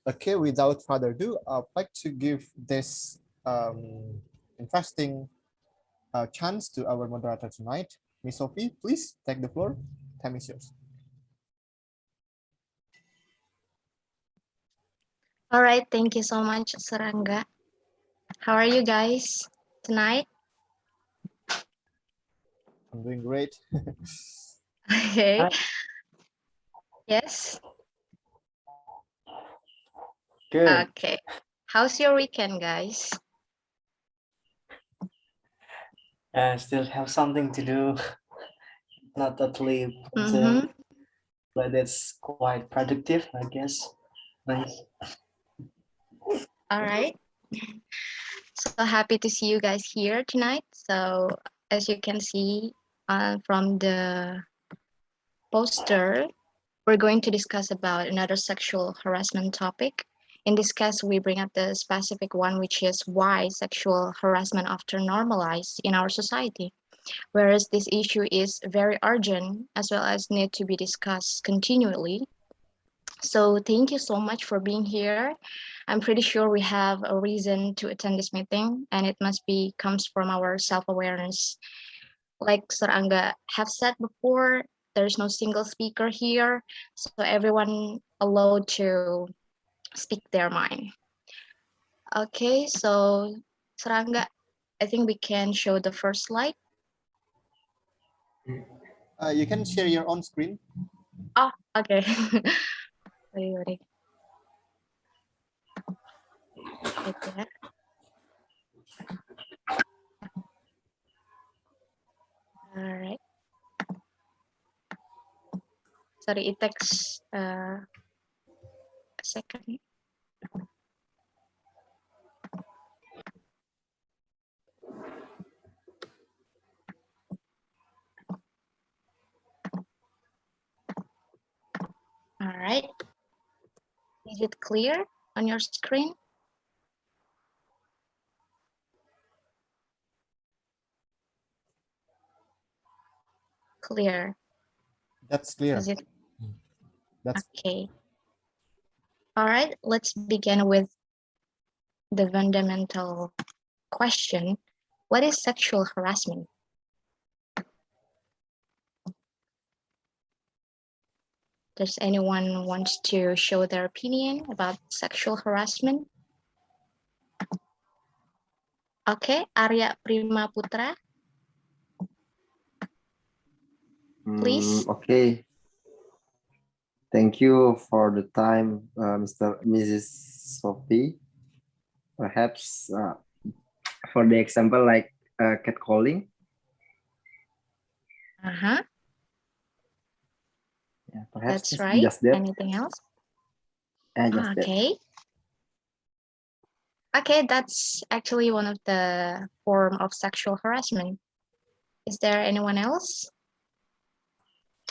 Okay, without further ado, I'd like to give this interesting chance to our moderator tonight. Miss Sophie, please take the floor. Time is yours. All right, thank you so much, Saranga. How are you guys tonight? I'm doing great. Okay. Yes. Good. Okay. How's your weekend, guys? Still have something to do. Not totally positive, but it's quite productive, I guess. Nice. All right. So happy to see you guys here tonight. So as you can see from the poster, we're going to discuss about another sexual harassment topic. In this case, we bring up the specific one, which is why sexual harassment often normalized in our society. Whereas this issue is very urgent as well as need to be discussed continually. So thank you so much for being here. I'm pretty sure we have a reason to attend this meeting, and it must be comes from our self-awareness. Like Saranga have said before, there's no single speaker here, so everyone allowed to speak their mind. Okay, so Saranga, I think we can show the first slide. You can share your own screen. Oh, okay. Sorry. Okay. All right. Sorry, it takes a second. All right. Is it clear on your screen? Clear. That's clear. Is it? That's okay. All right, let's begin with the fundamental question. What is sexual harassment? Does anyone wants to show their opinion about sexual harassment? Okay, Arya Prima Putra. Please. Okay. Thank you for the time, Mrs. Sophie. Perhaps for the example like catcalling. Uh-huh. Yeah, perhaps that's right. just that. Anything else? Just okay. That. Okay, that's actually one of the form of sexual harassment. Is there anyone else?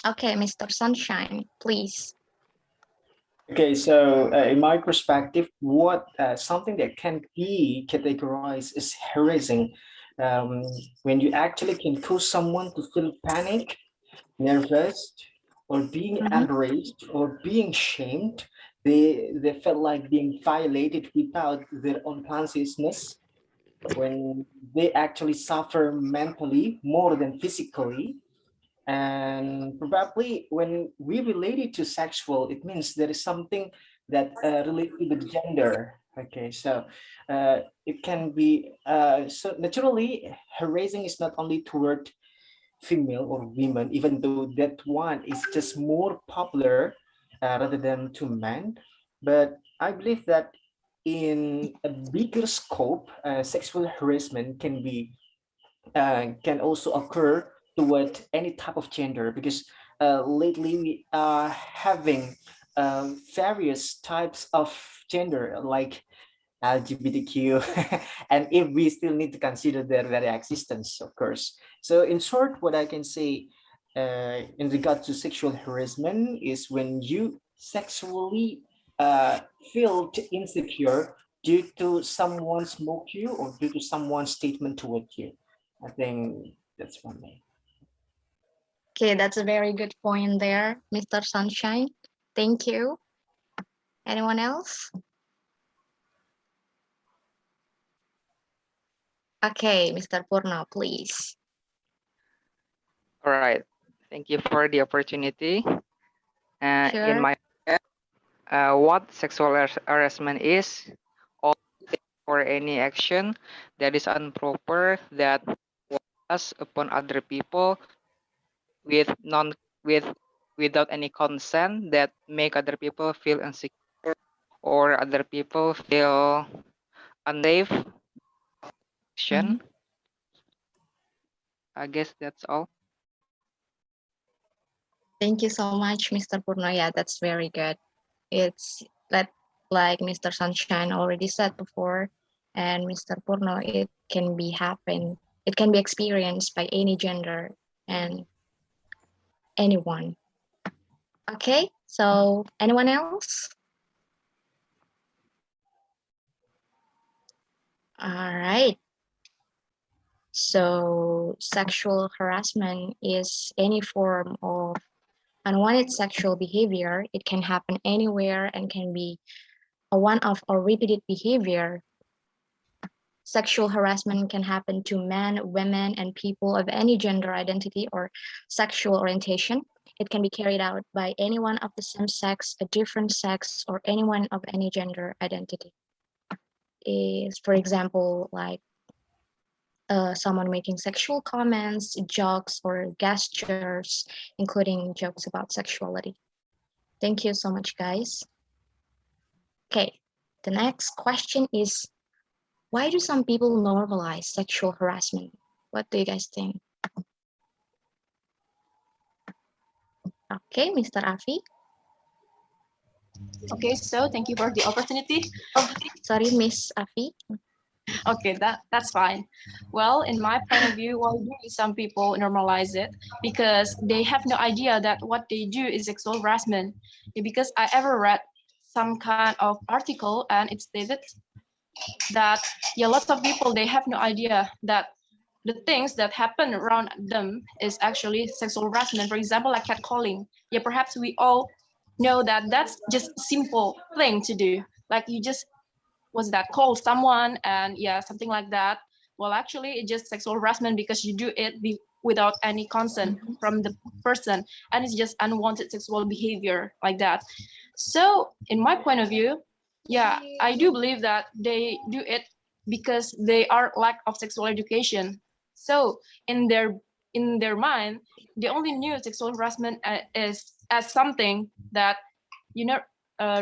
Okay, Mr. Sunshine, please. Okay, so in my perspective, what something that can be categorized as harassing when you actually can cause someone to feel panic, nervous, or being outraged or being shamed. They felt like being violated without their own consciousness, when they actually suffer mentally more than physically. And probably when we relate it to sexual, it means there is something that relates to the gender. Okay, so it can be so naturally harassing is not only toward female or women, even though that one is just more popular rather than to men. But I believe that in a bigger scope, sexual harassment can also occur toward any type of gender, because lately we are having various types of gender like LGBTQ, and if we still need to consider their very existence, of course. So in short, what I can say in regard to sexual harassment is when you sexually feel insecure due to someone's smoke you or due to someone's statement toward you. I think that's from me. Okay, that's a very good point there, Mr. Sunshine. Thank you. Anyone else? Okay, Mr. Purno, please. All right. Thank you for the opportunity. In Sure. my what sexual harassment is, or for any action that is improper that was upon other people with non with without any consent that make other people feel insecure or other people feel unsafe. Action. I guess that's all. Thank you so much, Mr. Purno. Yeah, that's very good. It's that like Mr. Sunshine already said before, and Mr. Purno, it can be happen. It can be experienced by any gender and anyone. Okay, so anyone else? All right. So sexual harassment is any form of unwanted sexual behavior. It can happen anywhere and can be a one-off or repeated behavior. Sexual harassment can happen to men, women, and people of any gender identity or sexual orientation. It can be carried out by anyone of the same sex, a different sex, or anyone of any gender identity. Is, for example, like someone making sexual comments, jokes, or gestures, including jokes about sexuality. Thank you so much, guys. Okay, the next question is, why do some people normalize sexual harassment? What do you guys think? Okay, Mr. Afi. Okay, so thank you for the opportunity. Sorry, Miss Afi. Okay, that's fine. Well, in my point of view, why do some people normalize it? Because they have no idea that what they do is sexual harassment. Because I ever read some kind of article and it stated that yeah, lots of people they have no idea that the things that happen around them is actually sexual harassment. For example, like catcalling. Yeah, perhaps we all know that that's just simple thing to do. Like you just was that call someone and yeah, something like that. Well, actually, it's just sexual harassment because you do it without any consent from the person, and it's just unwanted sexual behavior like that. So, in my point of view, yeah, I do believe that they do it because they are lack of sexual education. So, in their mind, they only knew sexual harassment is as something that you know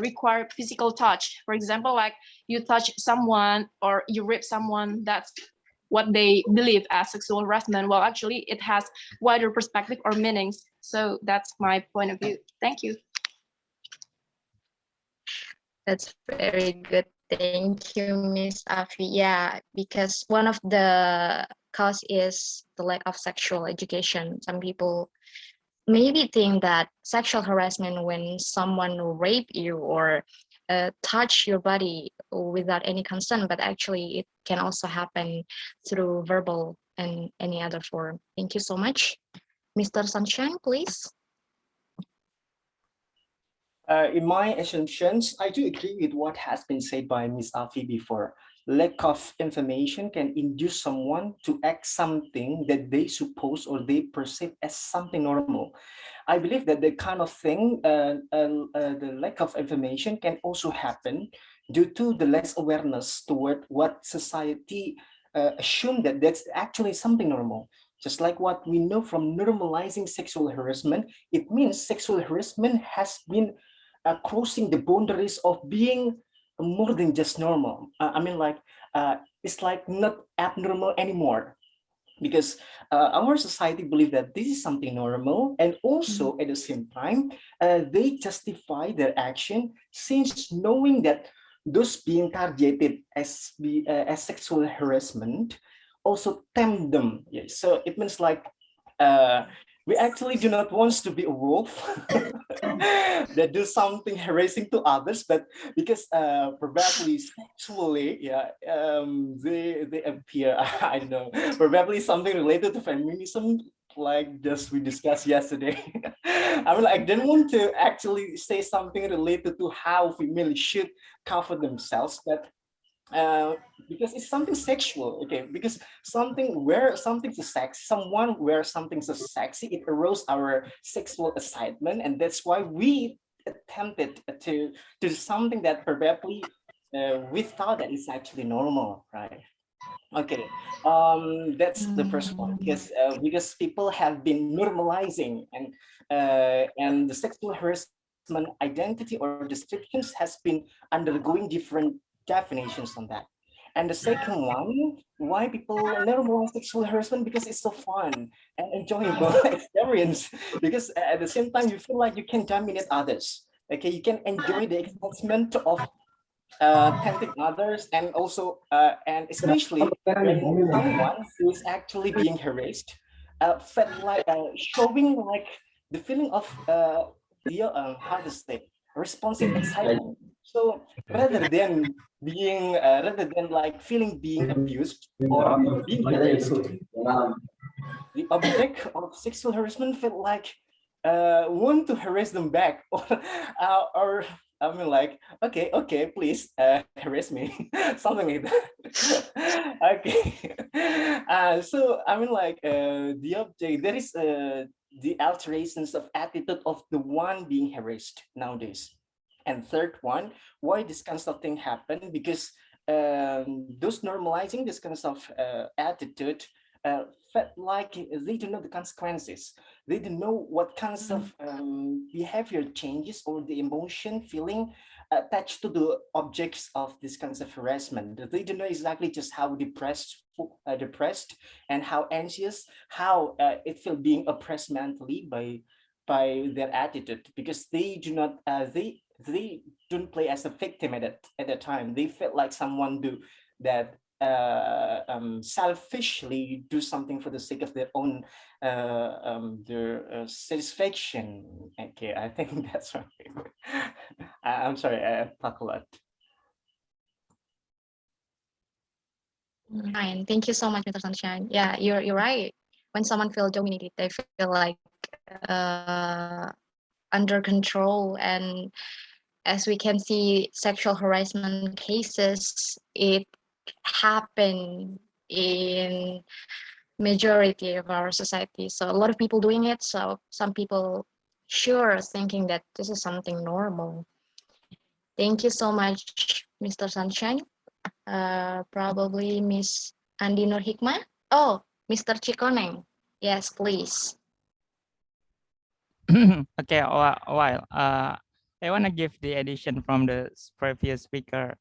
require physical touch. For example, like you touch someone or you rape someone, that's what they believe as sexual harassment. Well, actually, it has wider perspective or meanings. So that's my point of view. Thank you. That's very good. Thank you, Miss Afi. Yeah, because one of the cause is the lack of sexual education. Some people maybe think that sexual harassment when someone rape you or touch your body without any consent, but actually it can also happen through verbal and any other form. Thank you so much. Mr. Sunshine, please. In my assumptions, I do agree with what has been said by Ms. Afi before. Lack of information can induce someone to act something that they suppose or they perceive as something normal. I believe that the kind of thing, the lack of information can also happen due to the less awareness toward what society assume that that's actually something normal. Just like what we know from normalizing sexual harassment, it means sexual harassment has been crossing the boundaries of being more than just normal. I mean, like it's like not abnormal anymore because our society believe that this is something normal, and also at the same time they justify their action since knowing that those being targeted as sexual harassment also tempt them. Yeah, so it means like we actually do not want to be a wolf that do something harassing to others, but because probably sexually, yeah, they appear, I don't know, probably something related to feminism, like just we discussed yesterday. I mean, I didn't want to actually say something related to how females should cover themselves, but because it's something sexual, okay? Because something's sexy, someone where something's so sexy, it arouses our sexual excitement, and that's why we attempted to do something that probably we thought that is actually normal, right? Okay, that's the first one, because people have been normalizing, and the sexual harassment identity or descriptions has been undergoing different definitions on that. And the second one, why people normalize sexual harassment, because it's so fun and enjoyable experience. Because at the same time, you feel like you can dominate others. Okay, you can enjoy the excitement of tempting others, and also and especially when someone who is actually being harassed felt like showing like the feeling of the how to say, responsive excitement. So rather than like feeling being abused or being harassed, the object of sexual harassment felt like want to harass them back, or I mean like, okay, okay, please harass me, something like that. Okay. So I mean like the object, there is the alterations of attitude of the one being harassed nowadays. And third one, why this kind of thing happen? Because those normalizing this kind of attitude uh, felt like they don't know the consequences. They don't know what kinds of behavior changes or the emotion, feeling attached to the objects of this kinds of harassment. They don't know exactly just how depressed and how anxious, how it feel being oppressed mentally by their attitude, because they do not they don't play as a victim at that time. They felt like someone do that selfishly do something for the sake of their own their satisfaction. Okay, I think that's right. I'm sorry, I talk a lot. Fine. Thank you so much, Mr. Sunshine. Yeah, you're right. When someone feels dominated, they feel like under control. And as we can see, sexual harassment cases, it happen in majority of our society. So a lot of people doing it. So some people sure thinking that this is something normal. Thank you so much, Mr. Sunshine. Probably Miss Andi Nur Hikmah. Oh, Mr. Chikoneng. Yes, please. Okay, while I want to give the addition from the previous speaker,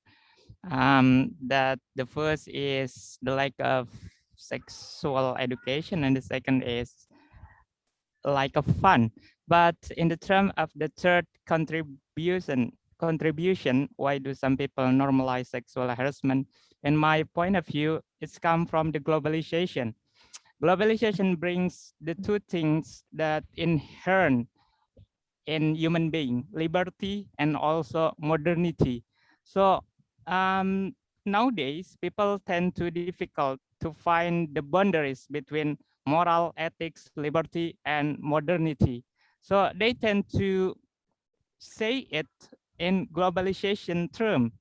that the first is the lack of sexual education, and the second is lack of fun. But in the term of the third contribution, why do some people normalize sexual harassment? In my point of view, it's come from the globalization. Globalization brings the two things that inherent in human being, liberty and also modernity. So nowadays, people tend to difficult to find the boundaries between moral, ethics, liberty, and modernity. So they tend to say it in globalization term,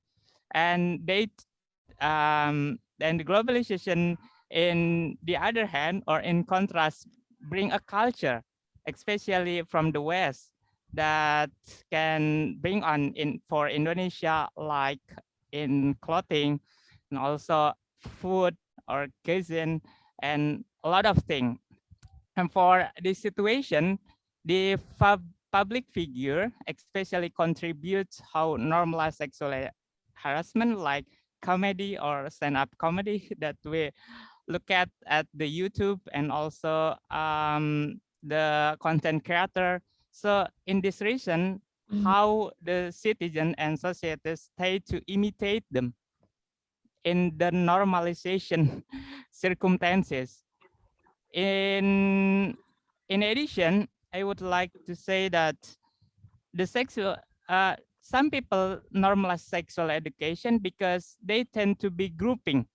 and the globalization, in the other hand, or in contrast, bring a culture, especially from the West, that can bring on in for Indonesia, like in clothing and also food or cuisine and a lot of things. And for this situation, the public figure especially contributes how normalize sexual harassment, like comedy or stand-up comedy that we look at the YouTube, and also the content creator. So in this reason, how the citizen and societies try to imitate them in the normalization circumstances. In addition, I would like to say that the sexual some people normalize sexual education because they tend to be grouping.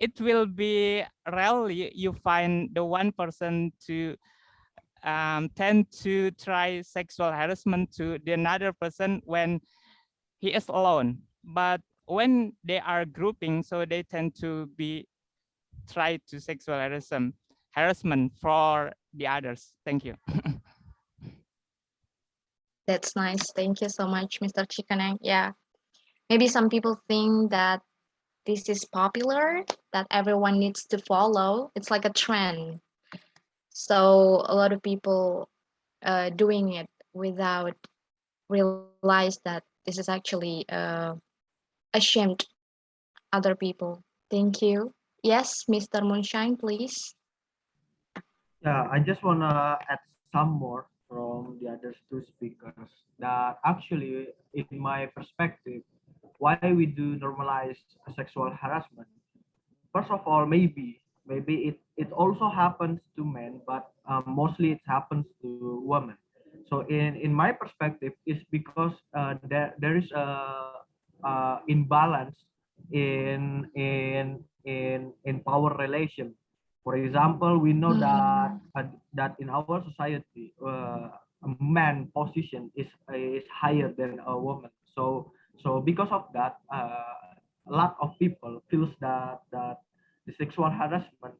It will be rarely you find the one person to tend to try sexual harassment to the another person when he is alone. But when they are grouping, so they tend to be try to sexual harassment for the others. Thank you. That's nice. Thank you so much, Mr. Chikaneng. Yeah, maybe some people think that this is popular, that everyone needs to follow. It's like a trend. So a lot of people doing it without realize that this is actually ashamed other people. Thank you. Yes, Mr. Moonshine, please. Yeah, I just wanna add some more from the other two speakers that actually, in my perspective, why we do normalize sexual harassment. First of all, maybe it also happens to men, but mostly it happens to women. So in my perspective, it's because there is a imbalance in power relation. For example, we know that in our society, a man position is higher than a woman. So because of that, a lot of people feels that the sexual harassment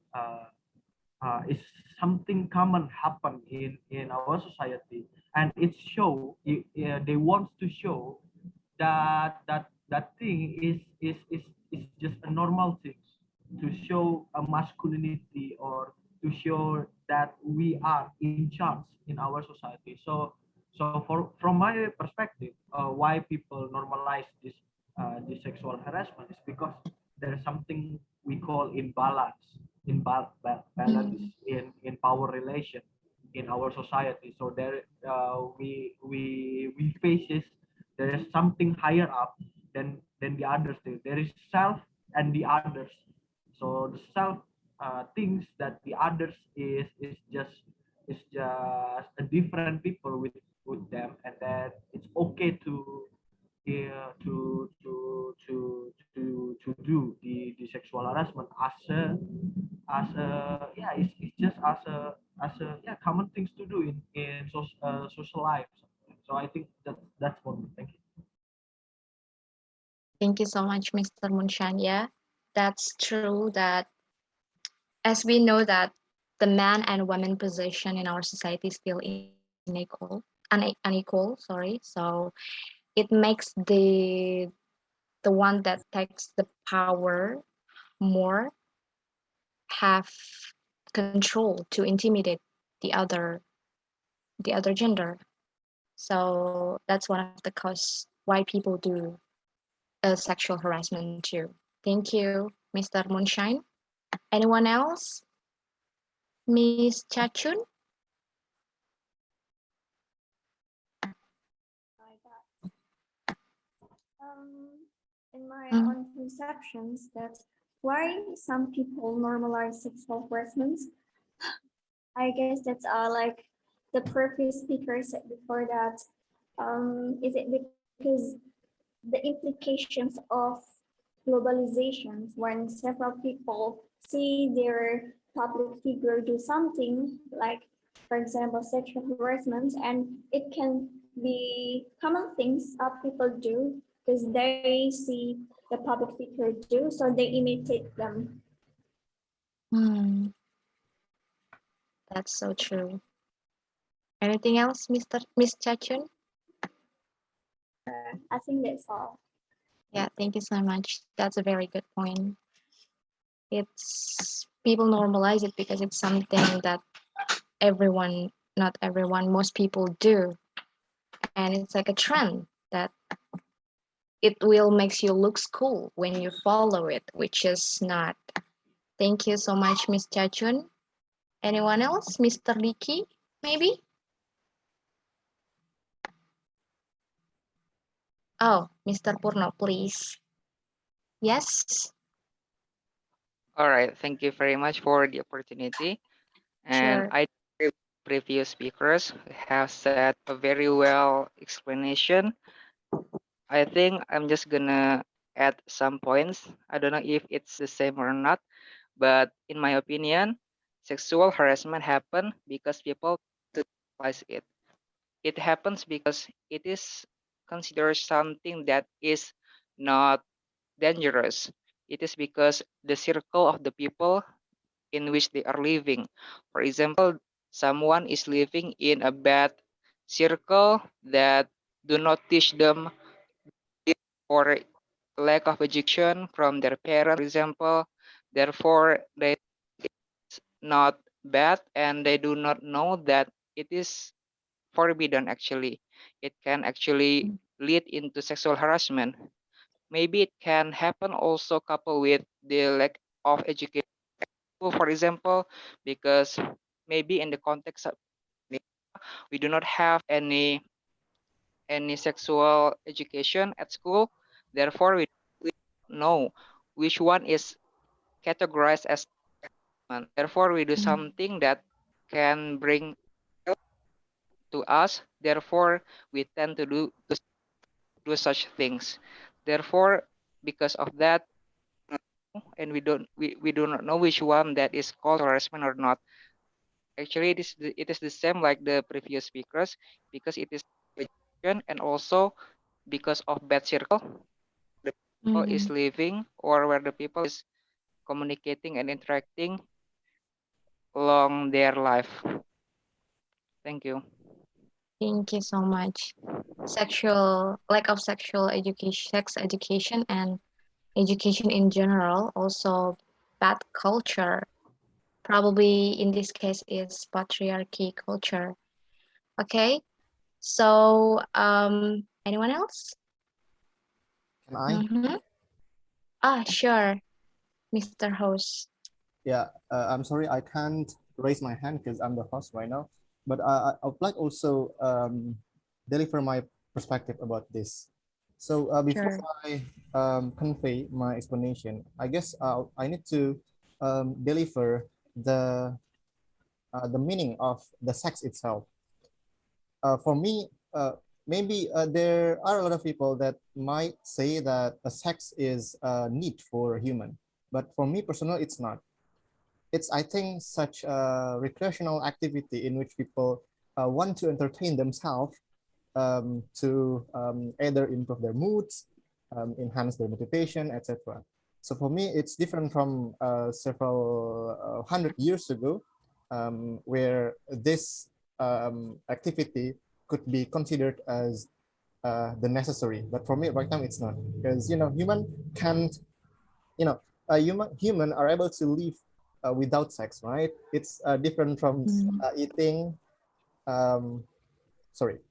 is something common happen in our society, and it show they want to show that thing is just a normal thing to show a masculinity or to show that we are in charge in our society. So from my perspective, why people normalize this sexual harassment is because there is something we call balance in power relation in our society. So there we faces there is something higher up than the others. There is self and the others. So the self thinks that the others is just a different people with them, and that it's okay to yeah, to do the sexual harassment as a yeah it's just as a yeah common things to do in social life. So I think that's for me. Thank you. Thank you so much, Mr. Moonshine. Yeah, that's true that as we know that the man and woman position in our society is still unequal, sorry. So it makes the one that takes the power more have control to intimidate the other the other gender. So that's one of the cause why people do sexual harassment too. Thank you, Mr. Moonshine. Anyone else? Miss Chachun? In my Mm. own conceptions, that why some people normalize sexual harassment. I guess that's like the previous speaker said before that. Is it because the implications of globalizations when several people see their public figure do something like, for example, sexual harassment, and it can be common things people do because they see the public figure do, so they imitate them. Hmm, that's so true. Anything else, Miss Chachun? I think that's all. Yeah, thank you so much. That's a very good point. It's people normalize it because it's something that everyone, not everyone, most people do. And it's like a trend that it will makes you looks cool when you follow it, which is not. Thank you so much, Miss Chachun. Anyone else? Mr. Leakey, maybe? Oh, Mr. Purno, please. Yes, All right, thank you very much for the opportunity. And sure. I agree with previous speakers have said a very well explanation. I think I'm just gonna add some points. I don't know if it's the same or not, but in my opinion, sexual harassment happen because people utilize it. It happens because it is considered something that is not dangerous. It is because the circle of the people in which they are living. For example, someone is living in a bad circle that do not teach them or lack of education from their parents, for example. Therefore, they it's not bad and they do not know that it is forbidden actually. It can actually lead into sexual harassment. Maybe it can happen also coupled with the lack of education, for example, because maybe in the context of we do not have any sexual education at school. Therefore, we don't know which one is categorized as one. Therefore, we do something that can bring to us. Therefore, we tend to do such things. Therefore, because of that, and we do not know which one that is called harassment or not. Actually, it is the same like the previous speakers because it is education and also because of bad circle the people is living or where the people is communicating and interacting along their life. Thank you. Thank you so much. Lack of sexual education, sex education, and education in general, also bad culture. Probably in this case is patriarchy culture. Okay, so anyone else? Can I? Sure, Mr. Host. Yeah, I'm sorry, I can't raise my hand because I'm the host right now. But I would like also deliver my perspective about this. So before Sure. I convey my explanation, I guess I need to deliver the meaning of the sex itself. For me, maybe there are a lot of people that might say that a sex is a need for human, but for me personally, it's not. It's, I think, such a recreational activity in which people want to entertain themselves, to either improve their moods, enhance their motivation, etc. So for me, it's different from several 100 years ago, where this activity could be considered as the necessary. But for me, right now, it's not, because human can't, you know, human are able to live without sex, right? It's different from eating, um,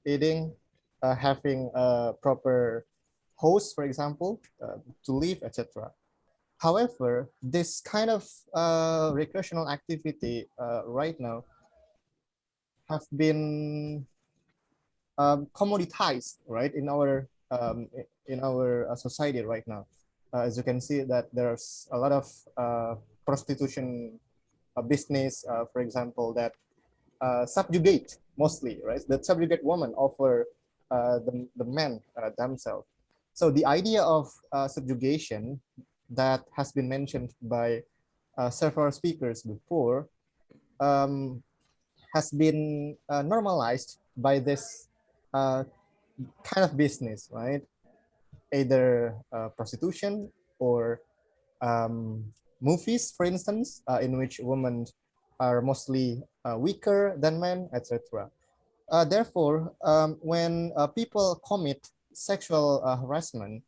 eating, having a proper host, for example, to live, etc. However, this kind of recreational activity right now have been commoditized, right, in our society right now. As you can see, that there's a lot of prostitution business, for example, that subjugate mostly, right? That subjugate women over the men themselves. So the idea of subjugation that has been mentioned by several speakers before um, has been normalized by this uh, kind of business, right? Either prostitution or um, movies, for instance, in which women are mostly weaker than men, etc. Therefore, when people commit sexual harassment,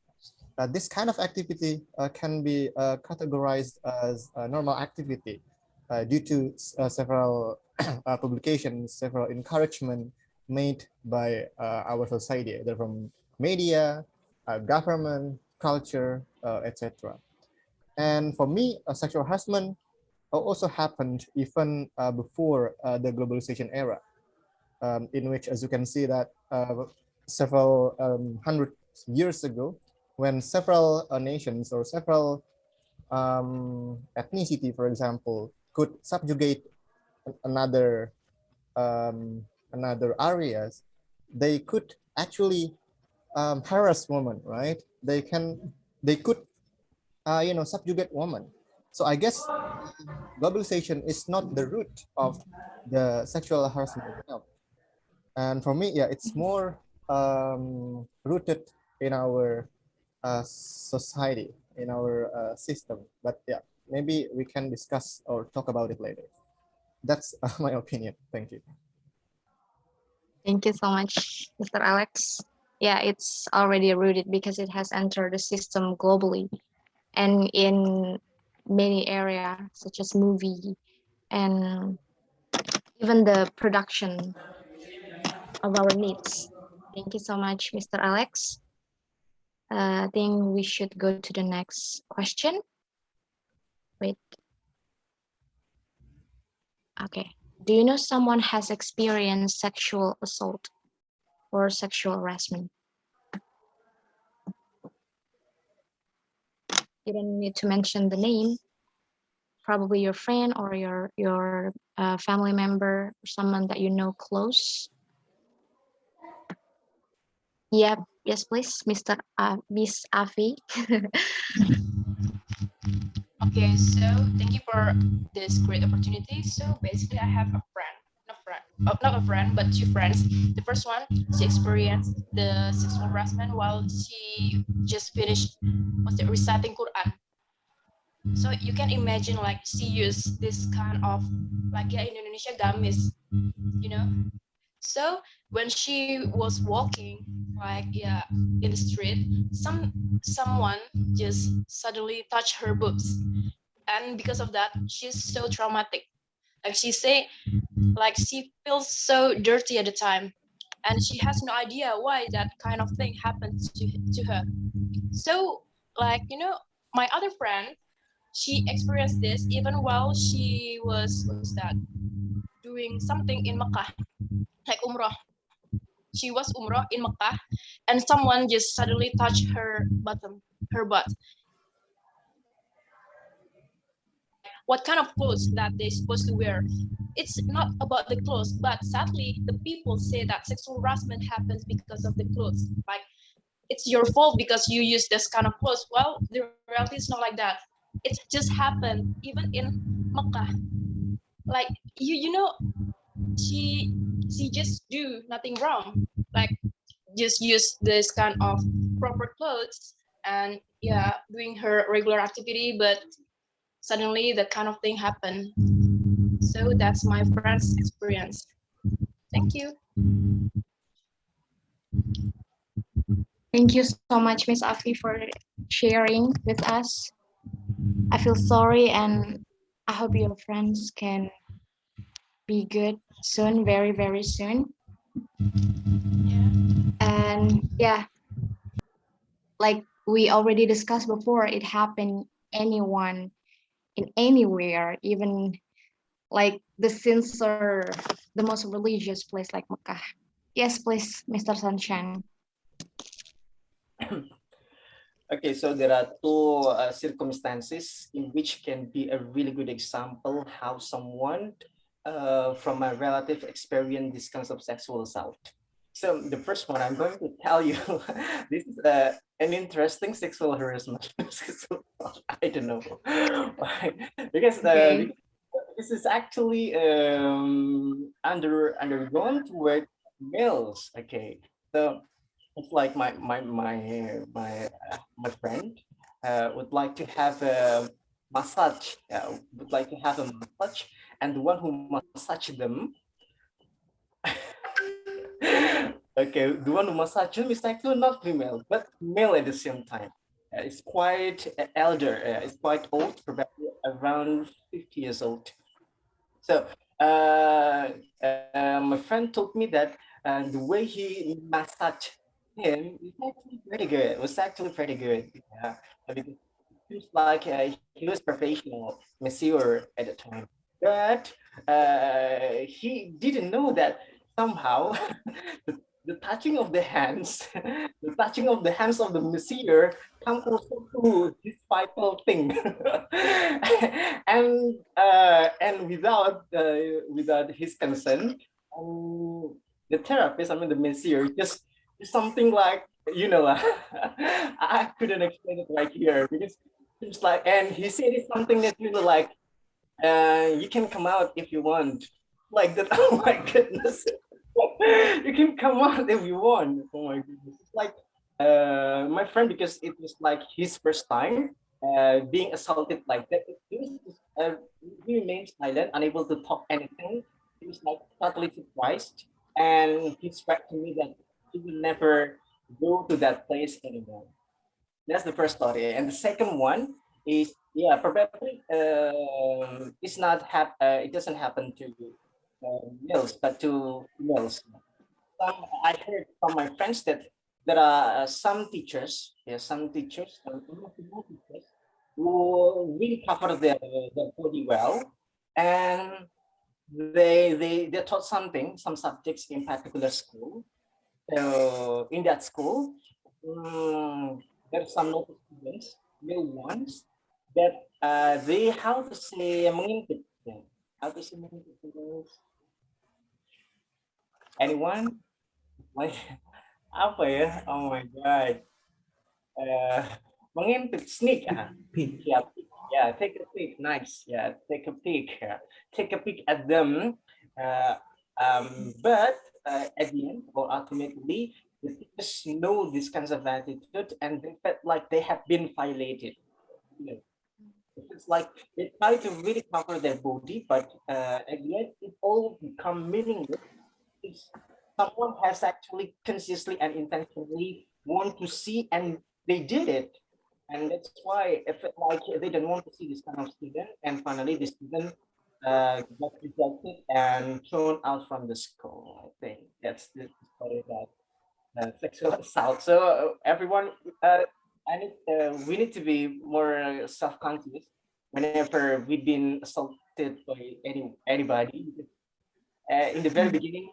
this kind of activity can be categorized as a normal activity due to several publications, several encouragement made by our society, either from media, government, culture, etc. And for me, sexual harassment also happened even before the globalization era, in which, as you can see, that several 100 years ago, when several nations or several ethnicity, for example, could subjugate another another areas, they could actually harass women, right? They could subjugate women. So I guess globalization is not the root of the sexual harassment itself. And for me, yeah, it's more rooted in our society, in our system. But yeah, maybe we can discuss or talk about it later. That's my opinion. Thank you. Thank you so much, Mr. Alex. Yeah, it's already rooted because it has entered the system globally and in many areas such as movie and even the production of our needs. Thank you so much, Mr. Alex. I think we should go to the next question. Wait. Okay. Do you know someone has experienced sexual assault or sexual harassment? You don't need to mention the name. Probably your friend or your family member or someone that you know close. Yep. Yes, please, Mr. Miss Afi. Okay, so thank you for this great opportunity. So basically, I have a friend, not a friend, but two friends. The first one, she experienced the sexual harassment while she just finished, reciting Quran. So you can imagine, like, she used this kind of, like, in Indonesia, gamis, you know. So when she was walking, like, in the street, someone just suddenly touched her boobs, and because of that, she's so traumatic. Like, she say, like, she feels so dirty at the time, and she has no idea why that kind of thing happened to her. So, like, my other friend, she experienced this even while she was, what's that, doing something in Mecca, like umrah. She was umrah in Mecca, and someone just suddenly touched her butt. What kind of clothes that they're supposed to wear? It's not about the clothes, but sadly, the people say that sexual harassment happens because of the clothes. Like, it's your fault because you use this kind of clothes. Well, the reality is not like that. It just happened even in Mecca. Like, she she just do nothing wrong. Like, just use this kind of proper clothes and, yeah, doing her regular activity, but suddenly that kind of thing happened. So that's my friend's experience. Thank you. Thank you so much, Miss Afi, for sharing with us. I feel sorry, and I hope your friends can be good soon, very, very soon. Yeah. And yeah, like we already discussed before, it happened anyone in anywhere, even like the sincere, the most religious place like Mecca. Yes, please, Mr. Sunshine. Okay, so there are two circumstances in which can be a really good example how someone from a relative experience this kind of sexual assault. So the first one I'm going to tell you, this is an interesting sexual harassment. I don't know why, because Okay. this is actually undergone toward males. Okay, so it's like my friend would like to have a massage, would like to have a massage, and the one who massage them, okay, the one who massage them is actually not female, but male at the same time. It's quite elder, it's quite old, probably around 50 years old. So my friend told me that the way he massaged him is actually pretty good. It was actually pretty good. Yeah, because it seems like he was professional masseur at the time, but he didn't know that somehow the touching of the hands, the touching of the hands of the masseur comes also to this vital thing, and without his consent, the therapist, I mean the masseur, just something like, I couldn't explain it right here because it's like, and he said it's something that like, you can come out if you want, like that. Oh my goodness. You can come out if you want. Oh my goodness. It's like my friend, because it was like his first time. being assaulted like that. He remained silent, unable to talk anything. He was like totally surprised, and he swore to me that he will never go to that place anymore. That's the first story, and the second one is, yeah, probably it doesn't happen to males, but to females. I heard from my friends that there are some teachers, some female teachers who really cover their body well, and they taught some subjects in particular school. So in that school, there's some local students, male ones, that they, how to say, mengintip. Yeah. How to say mengintip? Anyone? Like, apa ya? Oh my god. Uh, mengintip, sneak. Peak. Yeah, yeah, take a peek. Nice. Yeah, take a peek. Take a peek at them. Uh, but at the end, or ultimately, the teachers know this kinds of attitude, and they felt like they have been violated. You know, it's like they try to really cover their body, but at the end, it all become meaningless if someone has actually consciously and intentionally want to see, and they did it. And that's why if it, like they don't want to see this kind of student, and finally the student got rejected and thrown out from the school. I think that's the story about sexual assault. So everyone, we need to be more self-conscious whenever we've been assaulted by anybody. In the very beginning,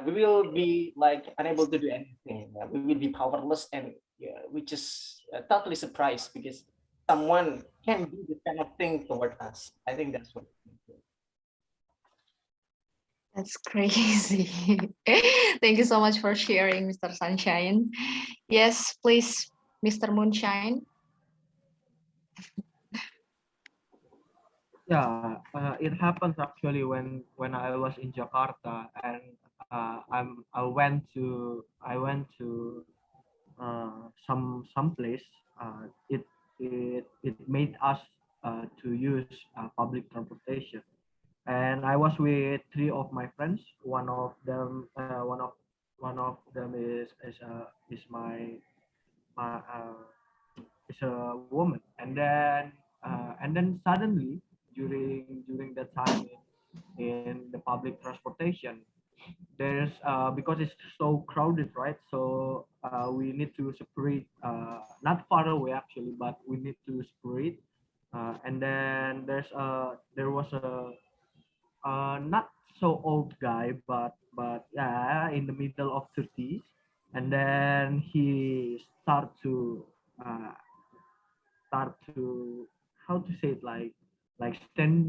we will be like unable to do anything. We will be powerless, and yeah, we just totally surprised because someone can do this kind of thing toward us. I think that's what. That's crazy. Thank you so much for sharing, Mr. Sunshine. Yes, please, Mr. Moonshine. Yeah, it happens actually when I was in Jakarta, and I went to some place. It made us to use public transportation, and I was with three of my friends. One of them my is a woman, and then suddenly during that time in the public transportation, there's because it's so crowded, right? So we need to separate, not far away actually, but we need to separate. And then there was a not so old guy, but yeah, in the middle of 30s, and then he uh, start to how to say it, like stand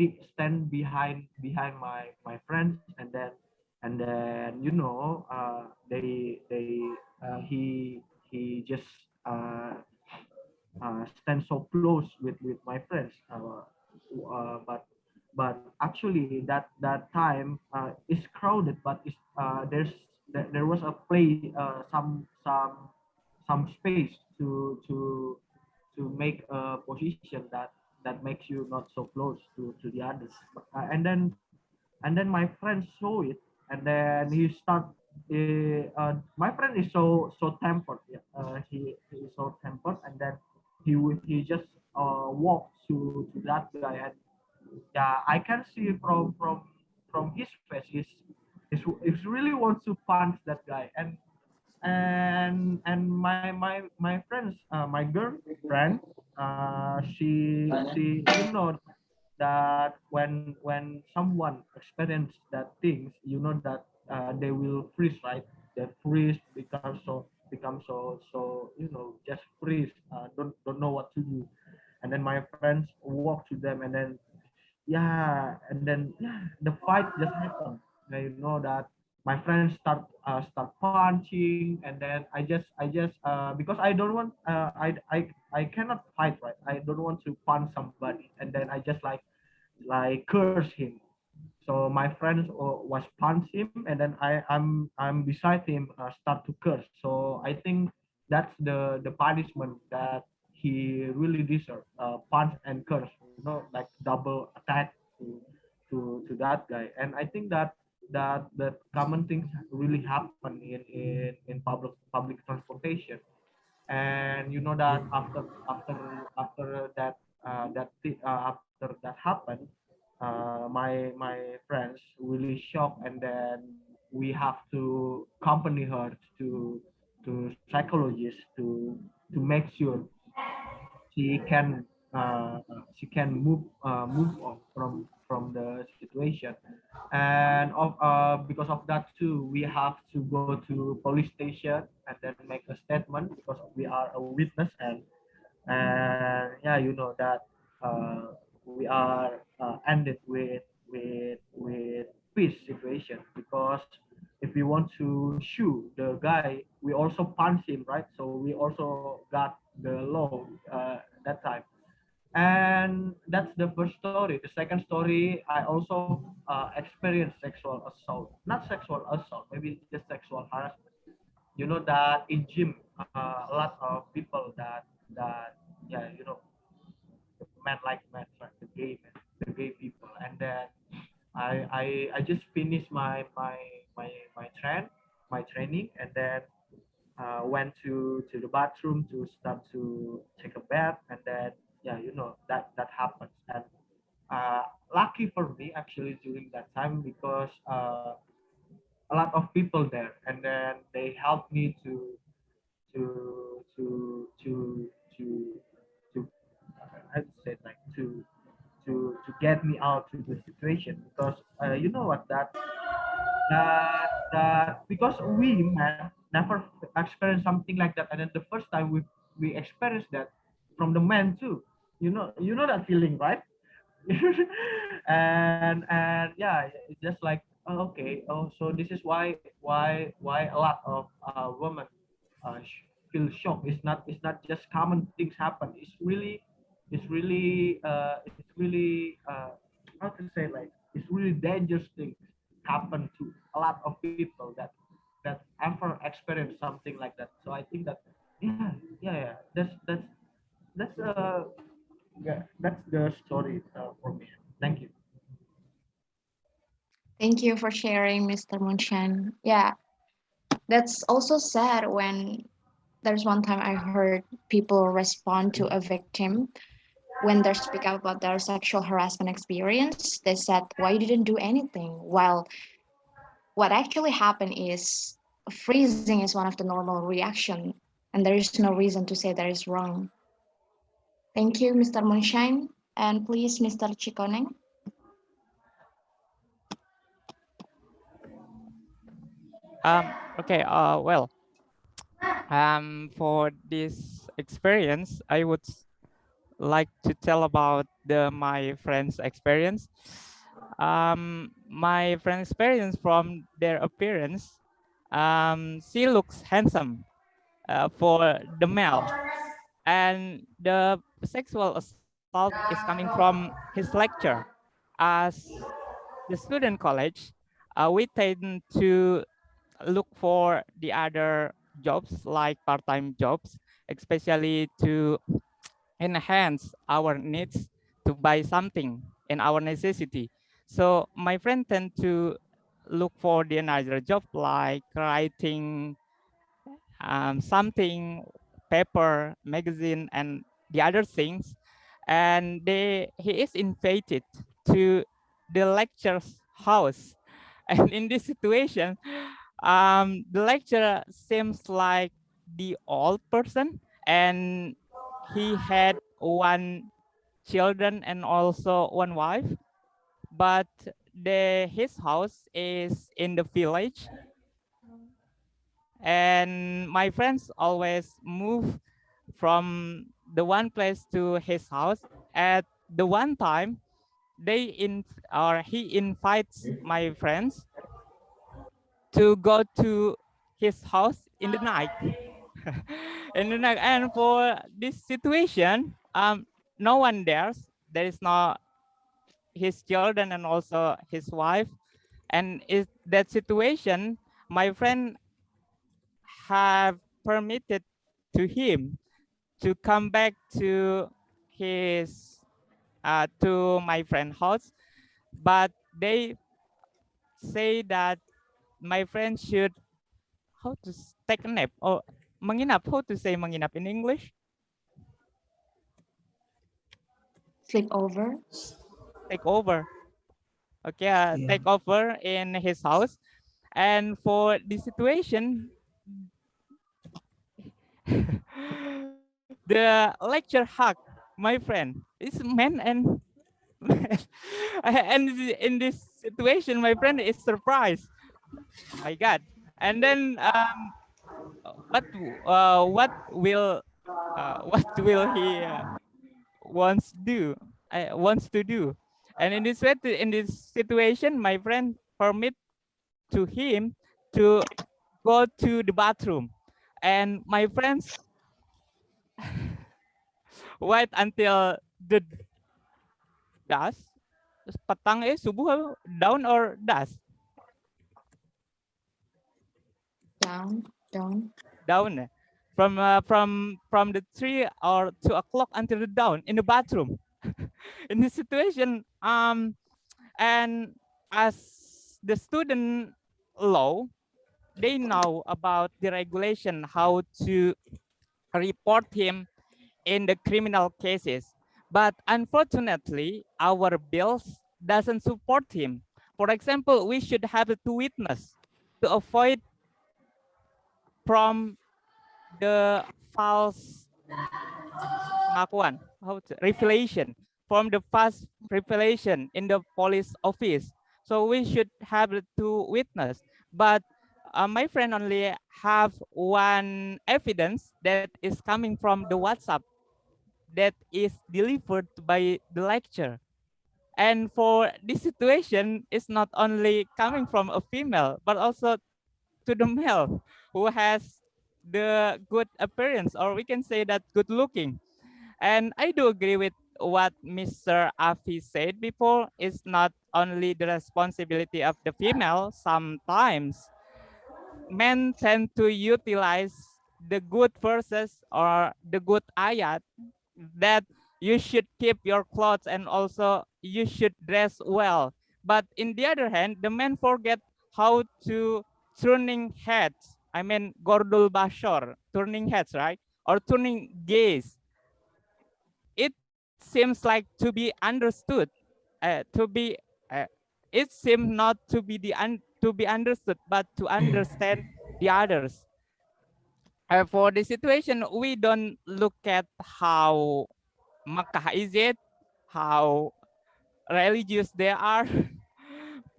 behind my friends, and then he just uh, stand so close with my friends, but actually that time is crowded, but there was a play, some space to make a position that makes you not so close to the others. And then my friend saw it, and then he start my friend is so tempered. Yeah. He is so tempered, and then he just walked to that guy, and yeah, I can see from his face, he's really wants to punch that guy. And my friends, my girlfriend, she that when someone experience that things, that they will freeze, right? They freeze, become so just freeze, don't know what to do. And then my friends walk to them, and then yeah, the fight just happened. That my friends start punching, and then I just because I don't want, I cannot fight, right? I don't want to punch somebody, and then I just like curse him. So my friends was punch him, and then I'm beside him, start to curse. So I think that's the punishment that he really deserved punch and curse, you know, like double attack to that guy. And I think that common things really happen in public transportation. And you know that after that after that happened, my friends really shocked, and then we have to accompany her to psychologist to make sure she can she can move on from the situation. And because of that too, we have to go to police station and then make a statement because we are a witness. And yeah, you know that we are ended with peace situation, because if we want to shoot the guy, we also punch him, right? So we also got the law that time. And that's the first story. The second story, I also experienced sexual assault, not sexual assault, maybe just sexual harassment. You know that in gym, a lot of people that yeah, you know, the men like men, right? The gay people. And then I just finished my my training, and then went to the bathroom to start to take a bath. And then yeah, you know, that happens. And lucky for me actually during that time, because a lot of people there, and then they helped me to to to to to I'd say like to get me out to the situation. Because you know what, that because we man never experienced something like that. And then the first time we experienced that from the men too. You know that feeling, right? And yeah, it's just like, oh, okay, oh, so this is why a lot of women feel shocked. It's not just common things happen. It's really how to say, like, it's really dangerous things happen to a lot of people that ever experience something like that. So I think that, yeah, that's yeah, that's the story for me. Thank you. Thank you for sharing, Mr. Munshan. Yeah, that's also sad when there's one time I heard people respond to a victim when they speak up about their sexual harassment experience. They said, "Why you didn't do anything?" While what actually happened is freezing is one of the normal reaction, and there is no reason to say that is wrong. Thank you, Mr. Moonshine. And please, Mr. Chikoneng. Okay. Well, for this experience, I would like to tell about my friend's experience. My friend's experience, from their appearance, she looks handsome for the male, and the sexual assault is coming from his lecture. As the student college, we tend to look for the other jobs, like part-time jobs, especially to enhance our needs to buy something in our necessity. So my friend tend to look for the another job, like writing something, paper, magazine, and the other things. And he is invited to the lecturer's house. And in this situation, the lecturer seems like the old person, and he had one children and also one wife, but his house is in the village, and my friends always move from the one place to his house. At the one time, he invites my friends to go to his house in the night. In the night. And for this situation, no one there is no his children and also his wife. And in that situation, my friend have permitted to him to come back to his to my friend house, but they say that my friend should take a nap or menginap. How to say menginap in English? Sleep over. Take over. Okay, take over in his house. And for the situation, the lecture hug my friend. It's man and and in this situation, my friend is surprised. Oh my God! And then, what will what will he wants to do? And in this way, in this situation, my friend permit to him to go to the bathroom, and my friends wait until the dusk. Petang subuh down or dusk? Down, down. Down. From the 3 or 2 o'clock until the dawn in the bathroom. In this situation, and as the student law, they know about the regulation how to report him in the criminal cases, but unfortunately our bills doesn't support him. For example, we should have 2 witnesses to avoid from the false pengakuan, revelation, from the false revelation in the police office. So we should have 2 witnesses, but my friend only have one evidence that is coming from the WhatsApp that is delivered by the lecture. And for this situation, it's not only coming from a female, but also to the male who has the good appearance, or we can say that good looking. And I do agree with what Mr. Afi said before. It's not only the responsibility of the female. Sometimes men tend to utilize the good verses or the good ayat that you should keep your clothes and also you should dress well. But in the other hand, the men forget how to turning heads. I mean, gordul bashor, turning heads, right? Or turning gaze. It seems like to be understood, to be. It seems not to be to be understood, but to understand the others. For the situation, we don't look at how Makkah is it, how religious they are,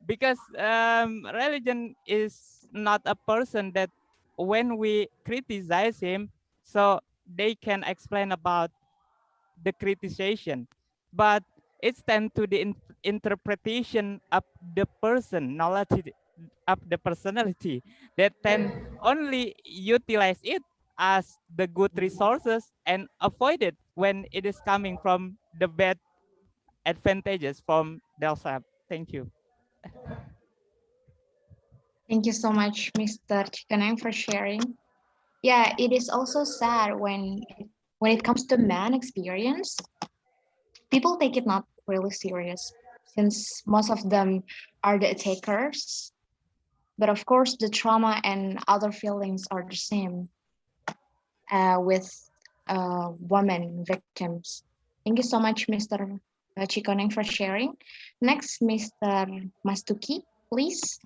because religion is not a person that when we criticize him, so they can explain about the criticization, but it's tend to the interpretation of the person, knowledge of the personality that can only utilize it as the good resources and avoid it when it is coming from the bad advantages from themselves. Thank you. Thank you so much, Mr. Chikaneng, for sharing. Yeah, it is also sad when it comes to man experience, people take it not really serious since most of them are the attackers. But of course, the trauma and other feelings are the same with women victims. Thank you so much, Mr. Chikoneng, for sharing. Next, Mr. Mastuki, please.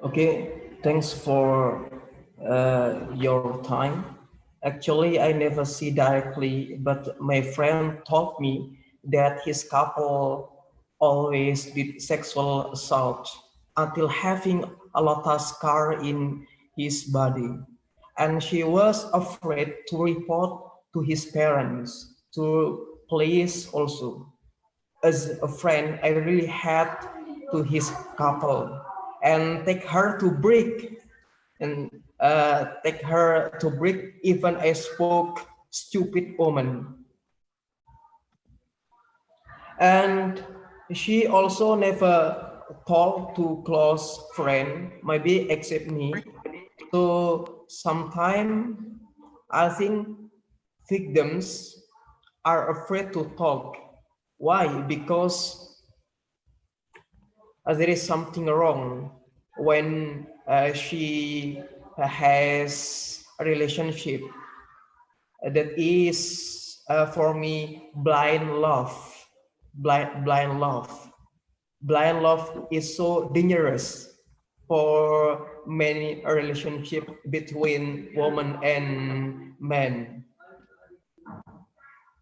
Okay, thanks for your time. Actually, I never see directly, but my friend told me that his couple always did sexual assault until having a lot of scar in his body. And she was afraid to report to his parents, to police also. As a friend, I really had to his couple and take her to break and take her to break. Even I spoke stupid woman, and she also never talked to close friend, maybe except me. So sometimes I think victims are afraid to talk. Why? Because there is something wrong when she has a relationship that is for me blind love is so dangerous for many a relationship between woman and man.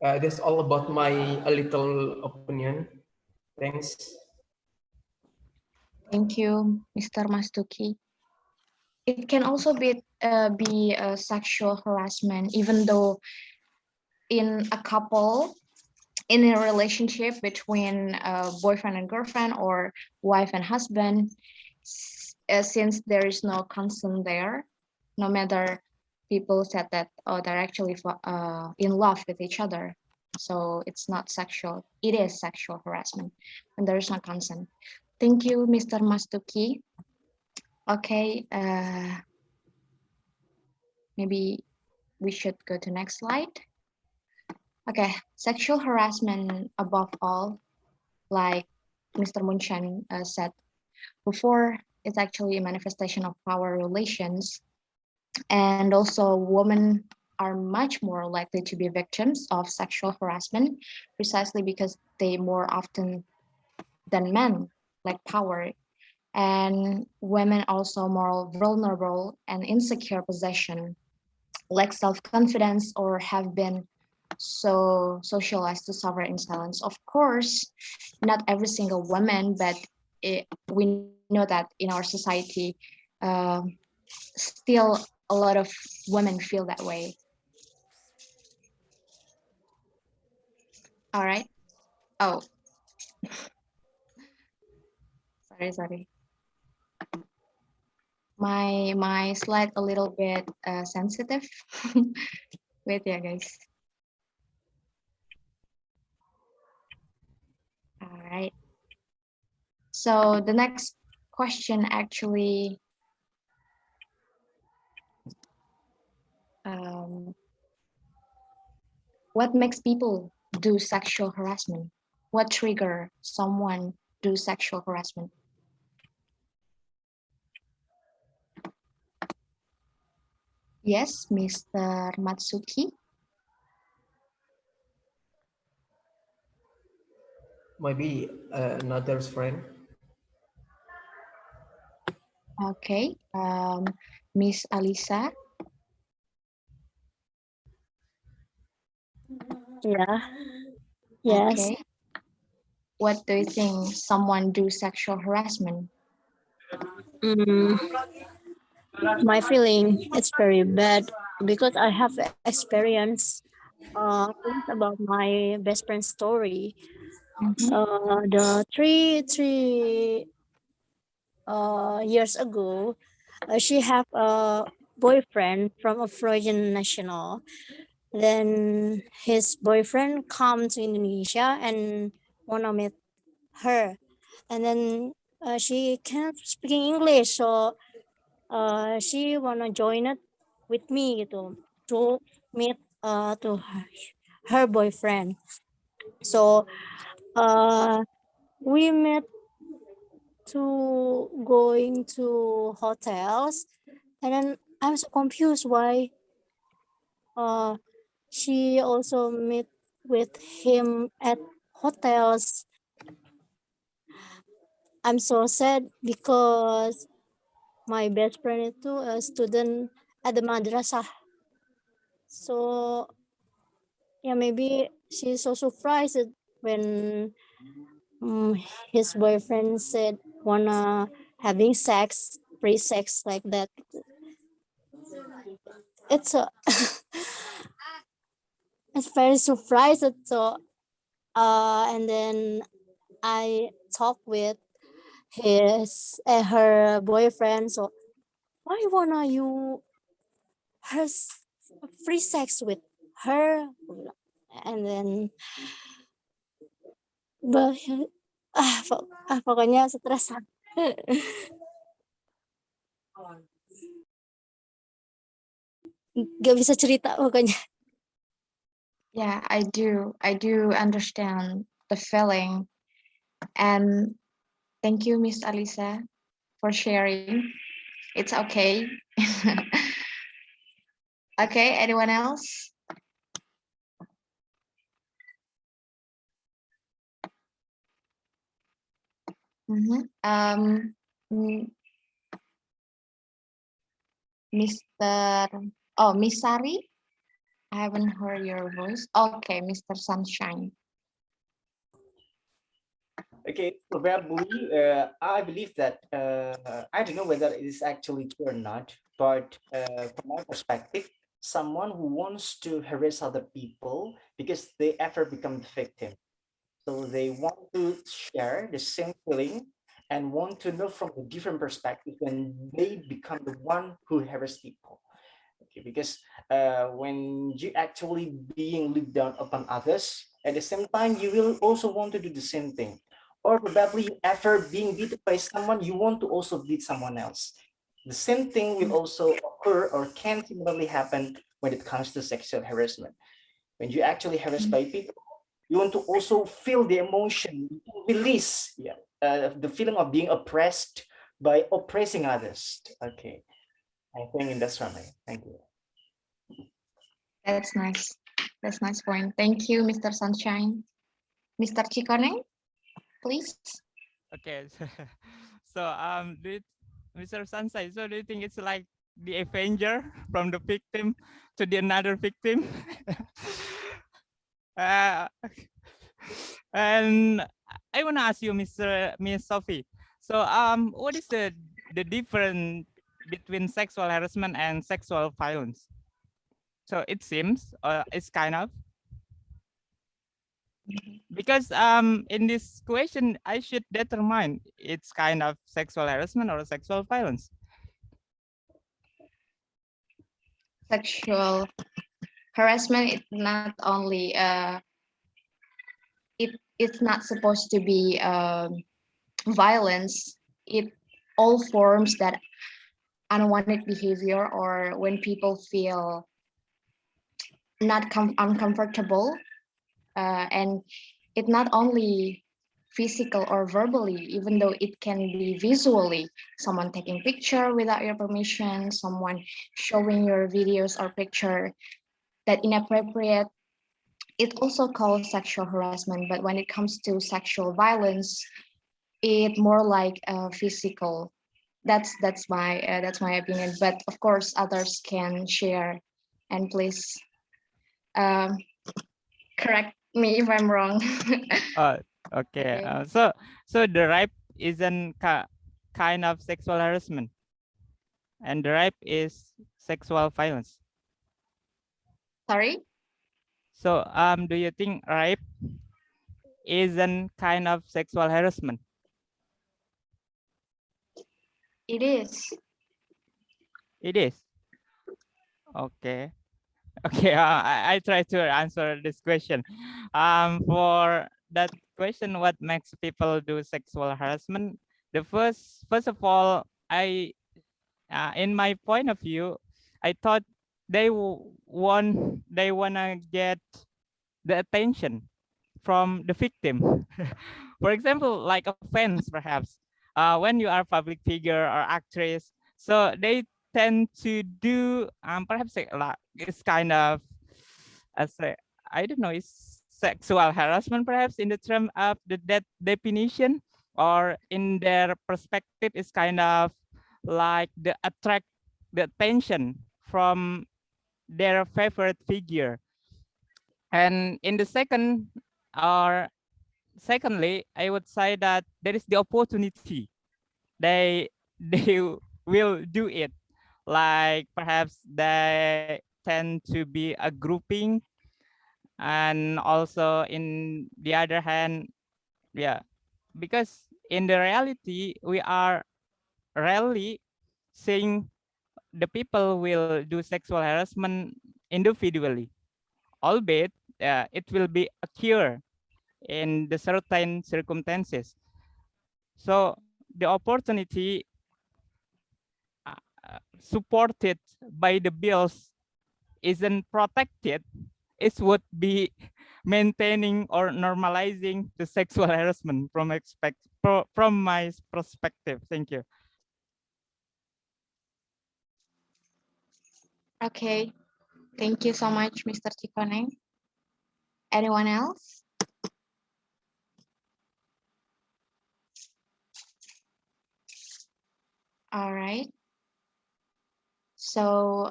That's all about my a little opinion. Thanks. Thank you, Mr. Mastuki. It can also be a sexual harassment, even though in a couple, in a relationship between a boyfriend and girlfriend or wife and husband, since there is no consent there, no matter people said that, oh, they're actually in love with each other. So it's not sexual, it is sexual harassment when there is no consent. Thank you, Mr. Mastuki. Okay, maybe we should go to next slide. Okay, sexual harassment above all, like Mr. Munchen said before, it's actually a manifestation of power relations. And also women are much more likely to be victims of sexual harassment precisely because they more often than men lack power. And women also more vulnerable and insecure possession, lack self-confidence, or have been so socialized to suffer in silence. Of course, not every single woman, but we know that in our society, uh, still a lot of women feel that way. All right. Oh, sorry. My slide a little bit sensitive. Wait, yeah, guys. All right. So the next question actually what makes people do sexual harassment? What trigger someone do sexual harassment? Yes, Mr. Matsuki. Maybe another friend. Okay, Miss Alisa. Yeah. Yes. Okay. What do you think someone do sexual harassment? My feeling it's very bad because I have experience things about my best friend's story. The three years ago, she have a boyfriend from a foreign national. Then his boyfriend come to Indonesia and wanna meet her, and then she can't speaking English, so she wanna join it with me gitu to meet to her boyfriend. So we met to going to hotels, and then I'm so confused why she also meet with him at hotels. I'm so sad because my best friend itu a student at the madrasah. So yeah, maybe she's so surprised when his boyfriend said wanna having sex, free sex like that. It's a it's very surprised. So and then I talked with her boyfriend. So why wanna you free sex with her? And then but pokoknya stres. gak bisa cerita pokoknya. Yeah, I do understand the feeling. And thank you, Miss Alisa, for sharing. It's okay. Okay, anyone else? Mr. Oh, Miss Sari, I haven't heard your voice. Okay, Mr. Sunshine. Okay, probably, I believe that, I don't know whether it is actually true or not, but from my perspective, someone who wants to harass other people because they ever become the victim. So they want to share the same feeling and want to know from a different perspective when they become the one who harass people. Okay, because when you actually being looked down upon others, at the same time, you will also want to do the same thing. Or probably ever being beaten by someone, you want to also beat someone else. The same thing will also occur or can similarly happen when it comes to sexual harassment. When you actually harassed by people, you want to also feel the emotion, release, the feeling of being oppressed by oppressing others. Okay, I think that's from me. Thank you. That's nice. That's nice point. Thank you, Mr. Sunshine. Mr. Chikone, please. Okay, so Mr. Sunshine, so do you think it's like the Avenger from the victim to the another victim? And I want to ask you, Miss Sophie. So what is the difference between sexual harassment and sexual violence? So it seems it's kind of, because in this question I should determine it's kind of sexual harassment or sexual violence. Sexual harassment is not only it's not supposed to be violence. It all forms that unwanted behavior, or when people feel not uncomfortable, and it not only physical or verbally, even though it can be visually, someone taking picture without your permission, someone showing your videos or picture that inappropriate. It also calls sexual harassment, but when it comes to sexual violence, it more like physical. That's my opinion, but of course others can share. And please correct me if I'm wrong. Okay. Okay. So the rape isn't kind of sexual harassment, and the rape is sexual violence. Sorry. So do you think rape isn't kind of sexual harassment? It is. It is. Okay. Okay, I try to answer this question. For that question, what makes people do sexual harassment? The first of all, in my point of view, I thought they wanna get the attention from the victim. For example, like a fans, perhaps. When you are a public figure or actress, so they tend to do perhaps it's kind of as a, I don't know, it's sexual harassment perhaps in the term of that definition, or in their perspective is kind of like the attract the attention from their favorite figure. And in the secondly, I would say that there is the opportunity. They will do it. Like perhaps they tend to be a grouping, and also in the other hand, yeah, because in the reality we are rarely seeing the people will do sexual harassment individually, albeit it will be occur in the certain circumstances. So the opportunity supported by the bills isn't protected, it would be maintaining or normalizing the sexual harassment from my perspective. Thank you. Okay, thank you so much, Mr. Cikoneng. Anyone else? All right. So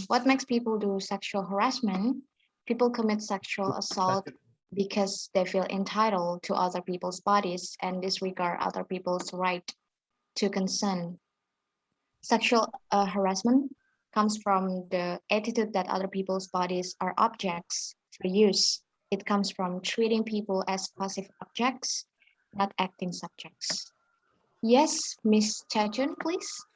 what makes people do sexual harassment? People commit sexual assault because they feel entitled to other people's bodies and disregard other people's right to consent. Sexual harassment comes from the attitude that other people's bodies are objects for use. It comes from treating people as passive objects, not acting subjects. Yes, Miss Chachun, please.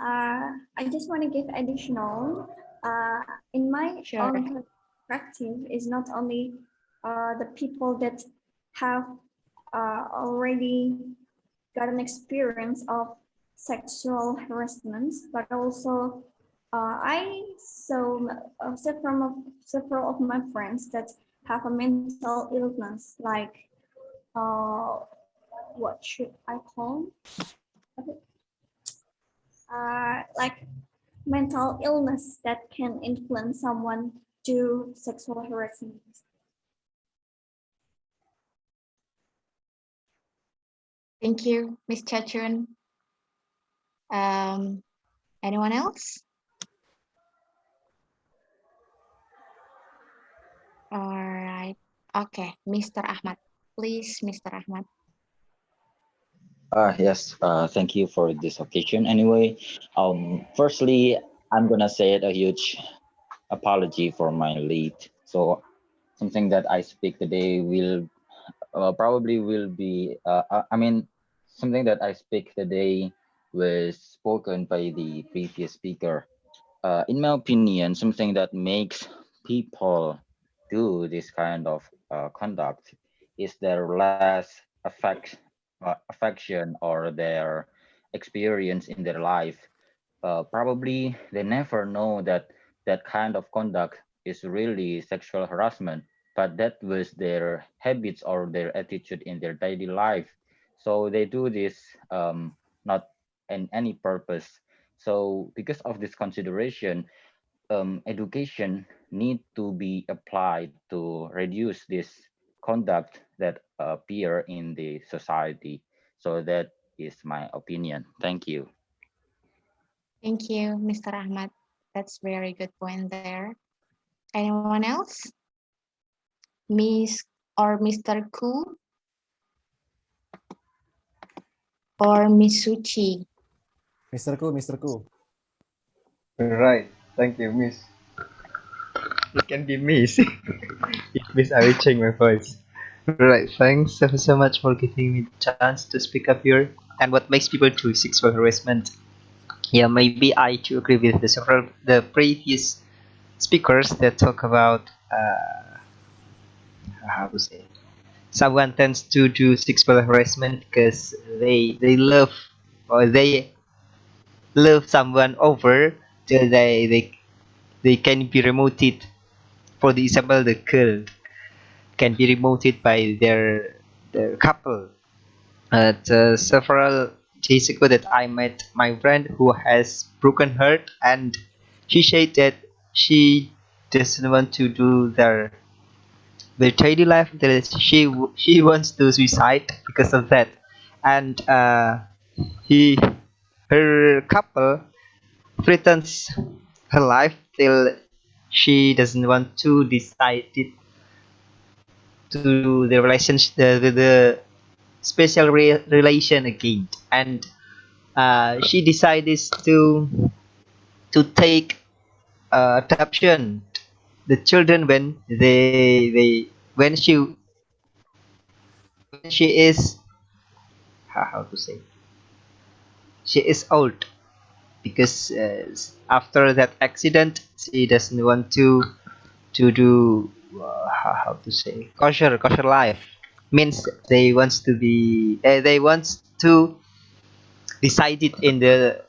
I just want to give additional. In my Sure. own perspective, is not only the people that have already got an experience of sexual harassment, but also I saw several of my friends that have a mental illness, like what should I call? Like mental illness that can influence someone to sexual harassment. Thank you, Miss Chachun. Anyone else? All right. Okay, Mr. Ahmad, please, Mr. Ahmad. Yes, thank you for this occasion. Anyway, firstly, I'm gonna say it a huge apology for my late. So something that I speak today will probably will be, I mean, something that I speak today was spoken by the previous speaker. In my opinion, something that makes people do this kind of conduct is their less affection or their experience in their life. Probably they never know that that kind of conduct is really sexual harassment, but that was their habits or their attitude in their daily life. So they do this not in any purpose. So because of this consideration, education need to be applied to reduce this conduct that appear in the society. So that is my opinion. Thank you. Thank you, Mr. Ahmad. That's very good point there. Anyone else? Miss or Mr. Ku or Miss Suchi? Mr. Ku. Right. Thank you, Miss. It can be Miss. If Miss, I will change my voice. Right. Thanks so much for giving me the chance to speak up here. And what makes people do sexual harassment? Yeah, maybe I too agree with the previous speakers that talk about how to say someone tends to do sexual harassment because they love or they love someone over till they can be remoted. For the example, the girl can be remoted by their couple. Several days ago that I met my friend who has broken heart, and she said that she doesn't want to do their daily life. That she wants to suicide because of that, and he her couple threatens her life till she doesn't want to decide it to do the relationship the special relation again, and she decided to take adoption the children when they when she is how to say she is old, because after that accident she doesn't want to do how to say kosher life, means they wants to be they wants to decide it in the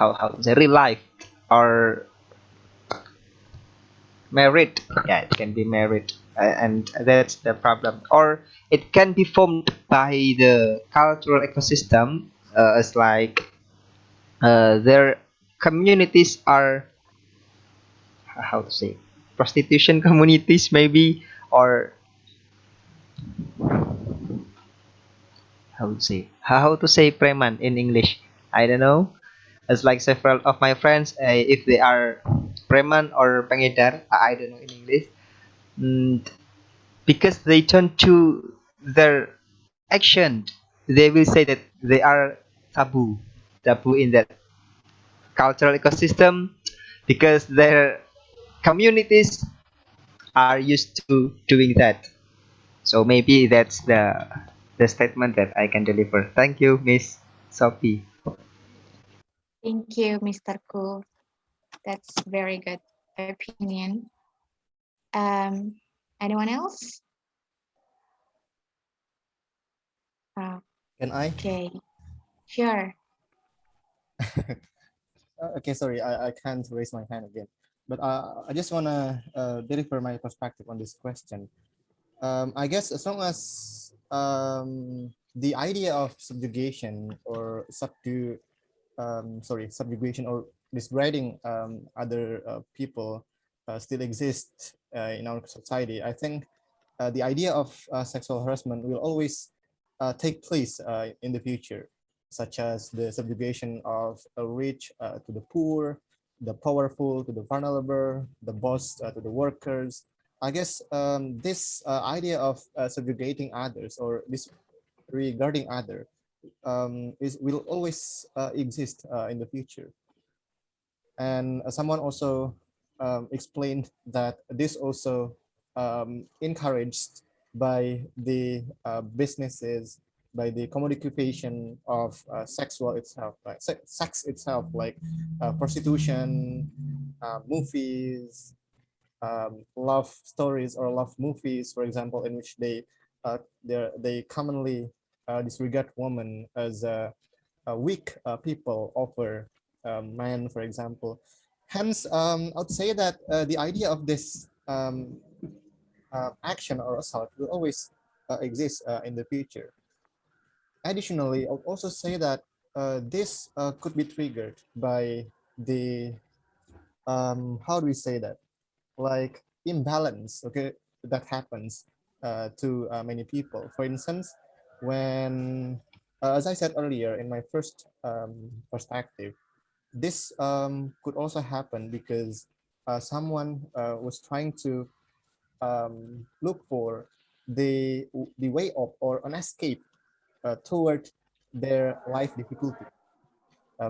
how to say, real life or married. Yeah, it can be married, and that's the problem. Or it can be formed by the cultural ecosystem, as like their communities are, how to say, prostitution communities maybe, or how to say preman in English. I don't know. It's like several of my friends, if they are preman or pengedar, I don't know in English. Mm, because they turn to their action, they will say that they are taboo in that cultural ecosystem, because their communities are used to doing that. So maybe that's the statement that I can deliver. Thank you, Miss Sophie. Thank you, Mr. Cool. That's very good opinion. Anyone else? Can I? Okay, sure. Okay, sorry, I can't raise my hand again. But I just want to deliver my perspective on this question. I guess as long as the idea of subjugation or subjugation or disgrading other people still exists in our society, I think the idea of sexual harassment will always take place in the future, such as the subjugation of the rich to the poor, the powerful to the vulnerable, the boss to the workers. I guess this idea of subjugating others or disregarding other will always exist in the future. And someone also explained that this also encouraged by the businesses, by the commodification of sexual itself, like sex itself, like prostitution, movies, love stories or love movies, for example, in which they commonly disregard women as weak people over men, for example. Hence, I would say that the idea of this action or assault will always exist in the future. Additionally, I would also say that this could be triggered by the how do we say that, like imbalance, okay, that happens to many people. For instance, when as I said earlier in my first perspective, this could also happen because someone was trying to look for the way of or an escape toward their life difficulty.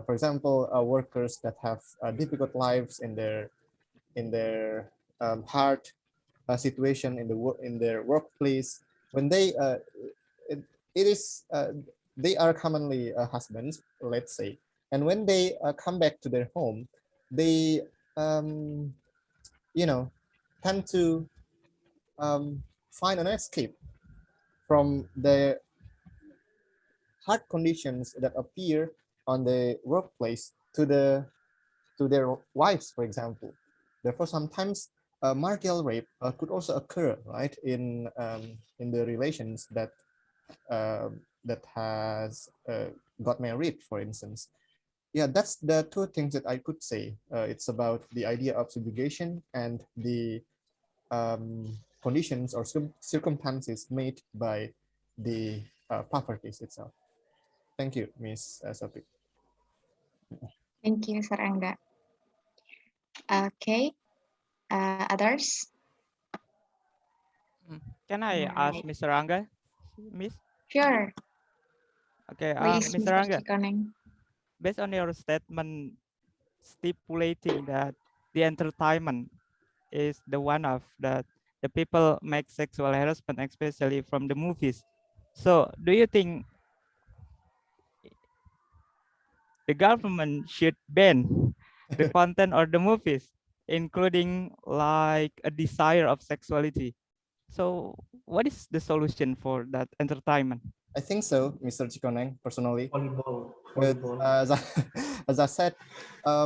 For example, workers that have difficult lives in their hard situation in their workplace, when it, it is they are commonly husbands, let's say, and when they come back to their home, they um, you know tend to find an escape from the hard conditions that appear on the workplace to their wives, for example. Therefore, sometimes marital rape could also occur, right, in the relations that has got married, for instance. Yeah, that's the two things that I could say. It's about the idea of subjugation and the conditions or circumstances made by the poverties itself. Thank you, Miss Sophie. Thank you, Sarangga. Okay, others? Can I ask Alright. Mr. Ranga, Miss? Sure, Okay, please, Mr. Mr. Ranga, Chikoneng. based on your statement stipulating that the entertainment is the one of that the people make sexual harassment, especially from the movies. So, do you think the government should ban the content or the movies, including like a desire of sexuality? So, what is the solution for that entertainment? I think so, Mr. Chikoneng, personally. Volleyball. But as I said,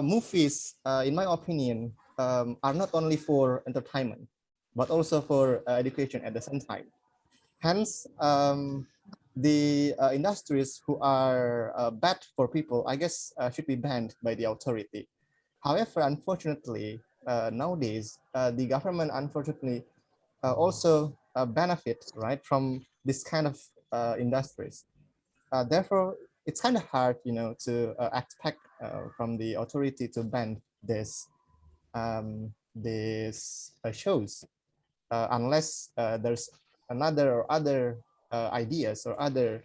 movies, in my opinion, are not only for entertainment, but also for education at the same time. Hence, the industries who are bad for people, I guess, should be banned by the authority. However, unfortunately, nowadays, the government unfortunately also benefit, right, from this kind of industries. Therefore, it's kind of hard, to expect from the authority to ban this shows, unless there's another or other ideas or other,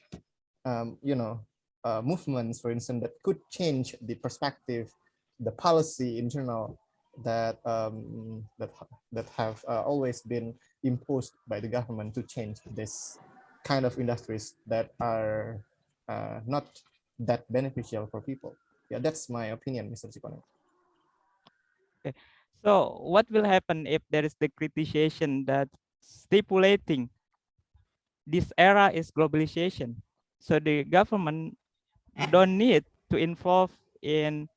movements, for instance, that could change the perspective, the policy in general that have always been imposed by the government to change this kind of industries that are not that beneficial for people. Yeah, that's my opinion, Mr. Chikone. Okay. So what will happen if there is the criticization that stipulating this era is globalization? So the government don't need to involve in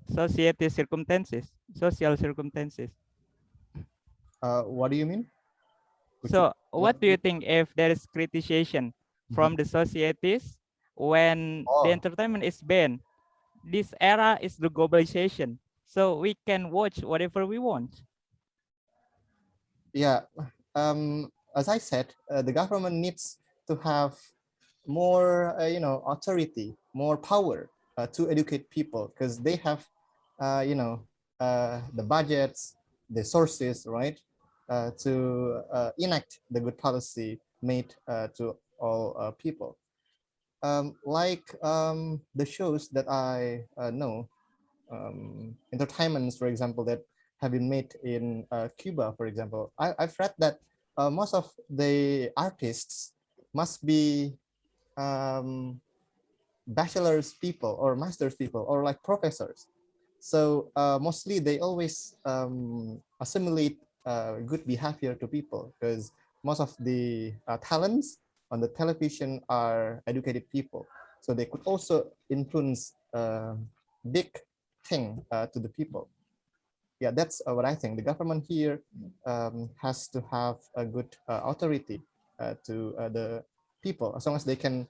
society circumstances, social circumstances. What do you mean? So what do you think if there is criticization from the societies when the entertainment is banned? This era is the globalization, so we can watch whatever we want. Yeah, as I said, the government needs to have more, authority, more power to educate people, because they have, the budgets, the sources, right, to enact the good policy made to all people. Like the shows that I know, entertainments, for example, that have been made in Cuba, for example. I've read that most of the artists must be bachelor's people or master's people or like professors. So mostly they always assimilate good behavior to people, because most of the talents on the television are educated people. So they could also influence big thing to the people. Yeah, that's what I think. The government here has to have a good authority to the people. As long as they can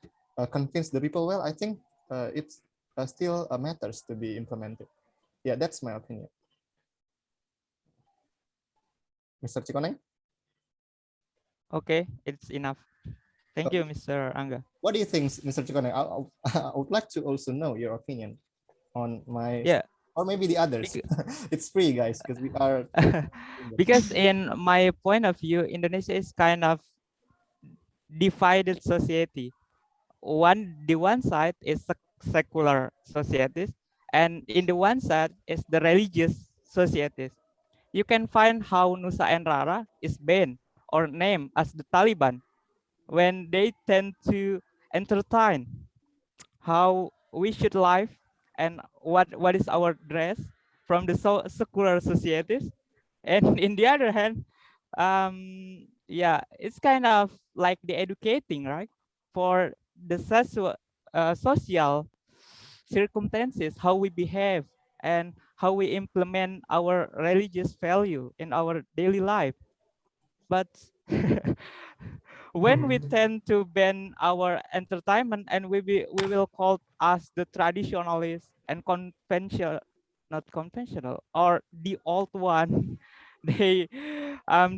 convince the people well, I think it's still matters to be implemented. Yeah, that's my opinion. Mr. Chikone? Okay, it's enough. Thank you, Mr. Angga. What do you think, Mr. Chikone? I would like to also know your opinion on my, yeah, or maybe the others. It's free, guys, because we are. Because in my point of view, Indonesia is kind of divided society. The one side is secular societies, and in the one side is the religious societies. You can find how Nusa and Rara is banned or named as the Taliban when they tend to entertain how we should live and what is our dress from the secular societies. And in the other hand, yeah, it's kind of like the educating, right, for the social circumstances, how we behave and how we implement our religious value in our daily life. But when we tend to ban our entertainment and we will call us the traditionalists and conventional, not conventional, or the old one, they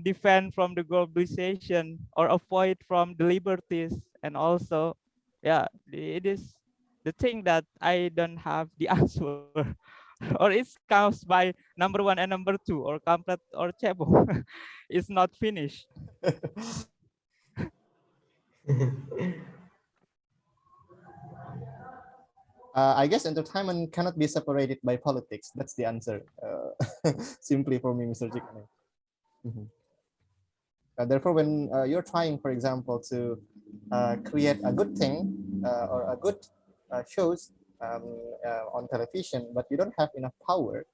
defend from the globalization or avoid from the liberties. And also, yeah, it is the thing that I don't have the answer. Or it comes by number one and number two, or complete or cebong. It's not finished. I guess entertainment cannot be separated by politics. That's the answer, simply for me, Mr. Chikane. Therefore, when you're trying, for example, to create a good thing or a good shows on television, but you don't have enough power,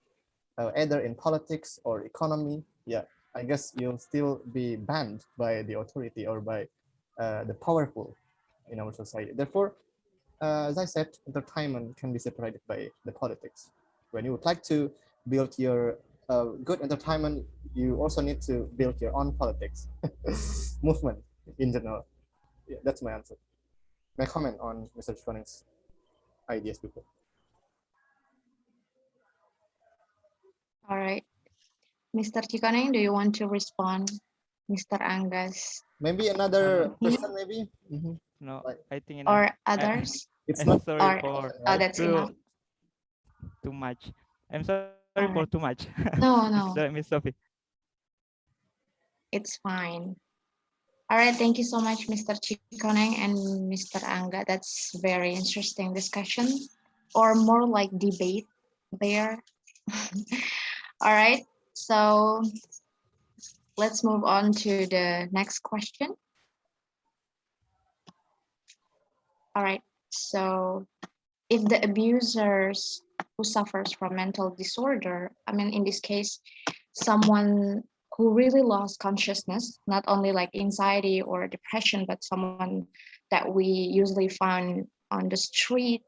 either in politics or economy, yeah, I guess you'll still be banned by the authority or by the powerful in our society. Therefore, as I said, entertainment can be separated by the politics. When you would like to build your good entertainment, you also need to build your own politics movement in general. Yeah, that's my answer. My comment on Mr. Chuaning's ideas before. All right. Mr. Chikoneng, do you want to respond? Mr. Anggas? Maybe another person, maybe? No, Like, I think Or enough. others? it's I'm not sorry Or for right? that's enough? too much. I'm sorry All for right. too much. No, no, Miss Sophie. it's fine. All right, thank you so much, Mr. Chikoneng and Mr. Angga. That's very interesting discussion, or more like debate there. All right, so let's move on to the next question. All right, so if the abusers who suffers from mental disorder, I mean, in this case, someone who really lost consciousness, not only like anxiety or depression, but someone that we usually find on the street,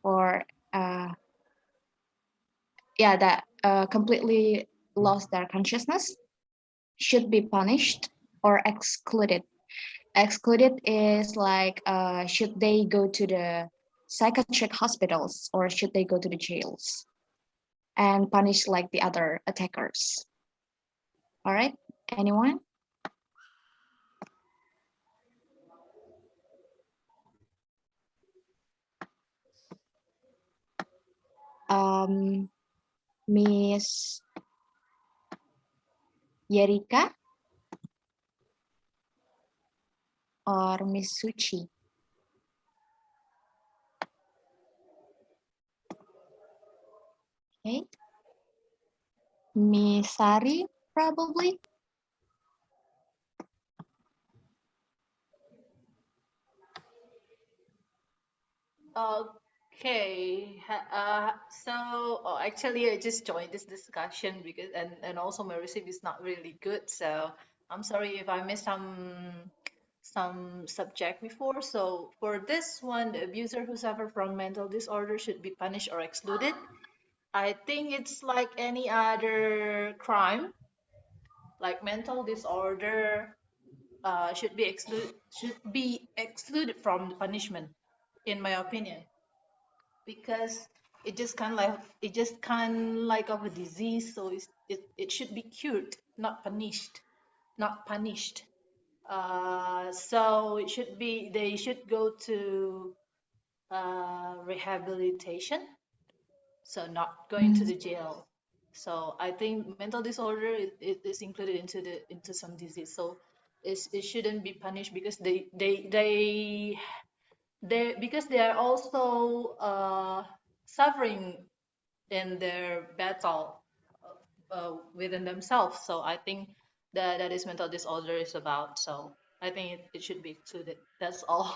or that completely lost their consciousness, should be punished or excluded. Excluded is like, should they go to the psychiatric hospitals or should they go to the jails and punish like the other attackers? All right, anyone? Miss Yerika or Miss Suchi? Okay. Miss Sari, probably. Okay. So actually, I just joined this discussion because and also my receipt is not really good. So I'm sorry if I missed some subject before. So for this one, the abuser who suffer from mental disorder should be punished or excluded. I think it's like any other crime, like mental disorder should be excluded from the punishment, in my opinion, because it just kind like of a disease, so it should be cured, not punished, not punished. So it should be they should go to rehabilitation, so not going to the jail. So I think mental disorder is included into some disease, so it shouldn't be punished because they because they are also suffering in their battle within themselves. So I think that is mental disorder is about. So I think it should be included. That's all.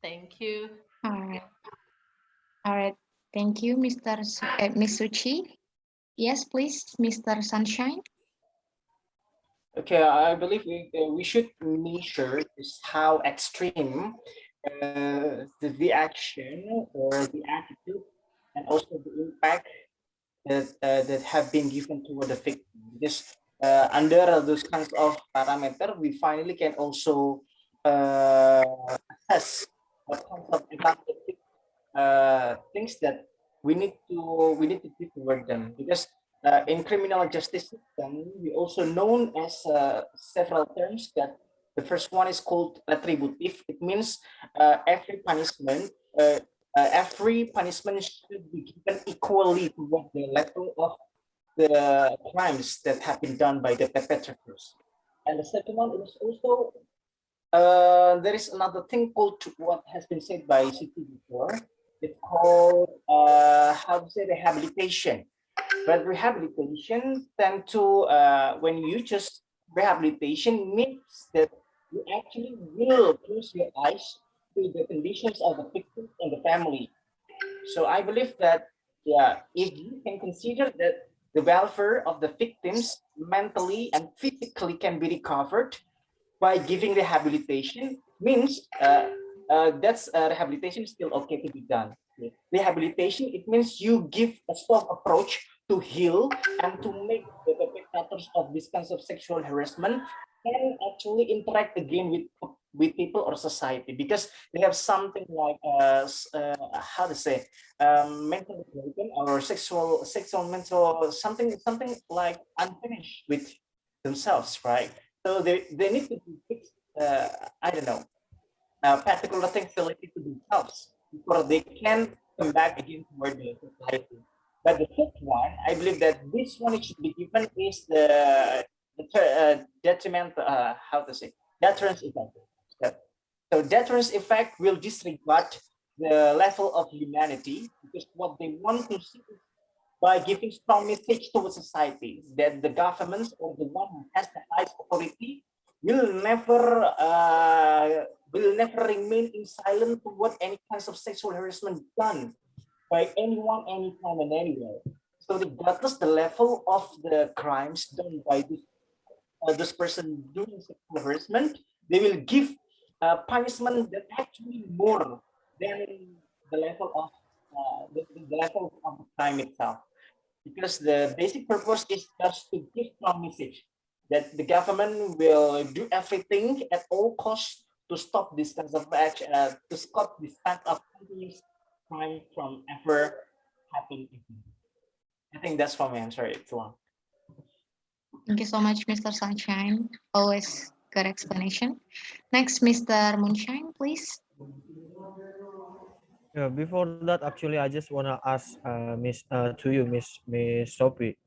Thank you. All right. All right. Thank you, Miss Suchi. Yes, please, Mr. Sunshine. Okay, I believe we should measure just how extreme the action or the attitude and also the impact that have been given toward the victim. Because under those kinds of parameter, we finally can also assess what kinds of empathic things that we need to do toward them. Because in criminal justice system, we also known as several terms. That the first one is called retributive. It means every punishment should be given equally to what the level of the crimes that have been done by the perpetrators. And the second one is also there is another thing called what has been said by Siti before. It's called how to say rehabilitation. But rehabilitation tend to when you just rehabilitation means that you actually will close your eyes to the conditions of the victim and the family. So I believe that if you can consider that the welfare of the victims mentally and physically can be recovered by giving rehabilitation, means that's rehabilitation is still okay to be done. Rehabilitation, it means you give a soft approach to heal and to make the perpetrators of this kinds of sexual harassment can actually interact again with people or society, because they have something like how to say, mental broken or sexual mental something like unfinished with themselves, right? So they need to be fixed. I don't know, particular things related to themselves before they can come back again toward the society. But the fifth one, I believe that this one it should be given is the detriment, how to say, deterrence effect. So, so deterrence effect will disregard the level of humanity, because what they want to see is by giving strong message to society that the governments or the one who has the highest authority will never remain in silent toward any kinds of sexual harassment done by anyone, anytime, and anywhere. So regardless the level of the crimes done by this person doing sexual harassment, they will give punishment that actually more than the level of the level of the crime itself, because the basic purpose is just to give strong message that the government will do everything at all costs to stop this kind of action, to stop this kind of continuous crime from ever happening. I think that's for me. I'm sorry, it's long. Thank you so much, Mr. Sunshine. Always good explanation. Next, Mr. Moonshine, please. Yeah, before that, actually, I just wanna ask to you, Miss Sophie,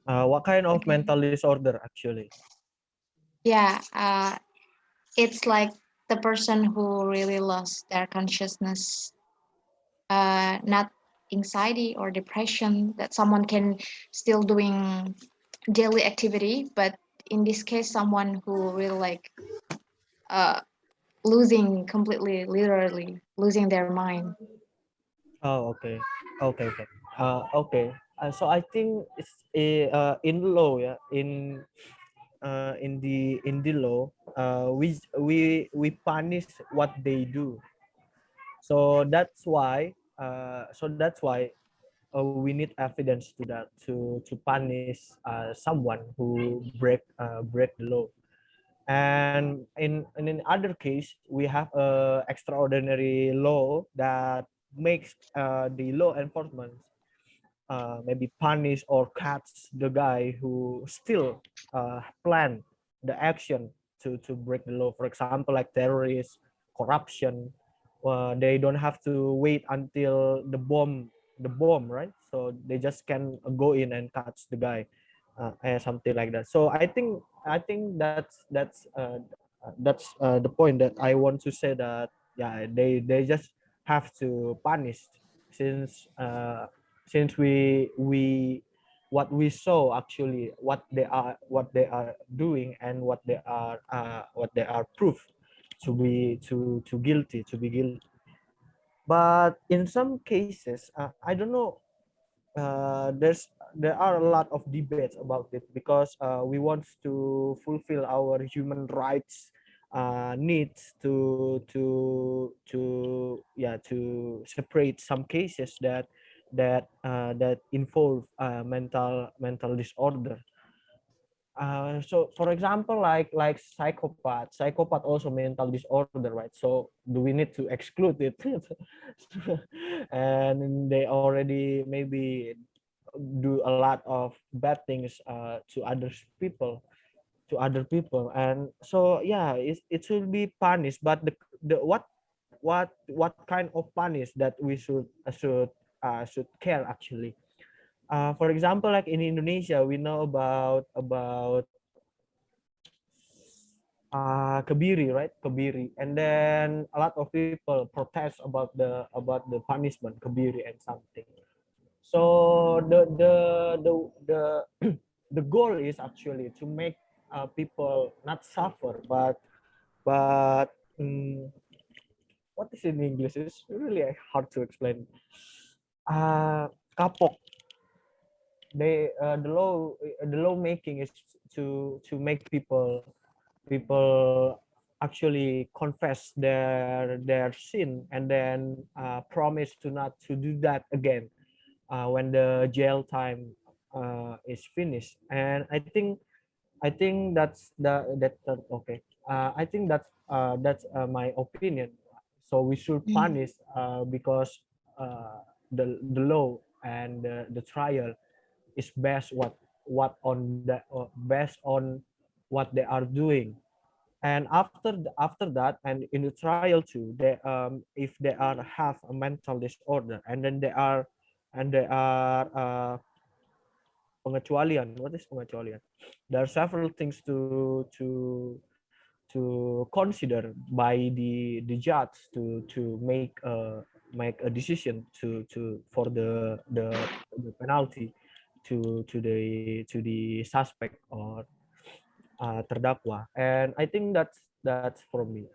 what kind of Okay. mental disorder actually? Yeah, it's like the person who really lost their consciousness, not anxiety or depression, that someone can still doing daily activity, but in this case, someone who really like uh, losing completely, literally losing their mind. Oh, okay, okay. Okay. So I think it's in law, yeah, in the law, we punish what they do. So that's why we need evidence to that to punish someone who break the law. And in other case, we have a extraordinary law that makes the law enforcement maybe punish or catch the guy who still plan the action to break the law. For example, like terrorists, corruption. They don't have to wait until the bomb, right? So they just can go in and catch the guy, and something like that. So I think that's the point that I want to say, that yeah, they just have to punish, since we what we saw actually what they are doing, and what they are proof to be guilty. But in some cases, I don't know, there are a lot of debates about it, because we want to fulfill our human rights needs to separate some cases that involve mental disorder. So for example, like psychopath also mental disorder, right? So do we need to exclude it? And they already maybe do a lot of bad things to other people, and so yeah, it should be punished. But the what kind of punish that we should care actually. For example, like in Indonesia, we know about Kebiri, right? Kebiri, and then a lot of people protest about the punishment Kebiri and something. So the the goal is actually to make people not suffer, but what is in English? It's really hard to explain. Kapok. The law making is to make people actually confess their sin and then promise to not to do that again when the jail time is finished. And I think that's okay. I think that's my opinion. So we should punish because the law and the trial is based on what they are doing. And after that, and in the trial too, they if they are have a mental disorder, and then they are pengecualian. What is pengecualian? There are several things to consider by the judge to make a decision to for the penalty to the suspect or terdakwa. And I think that's for me.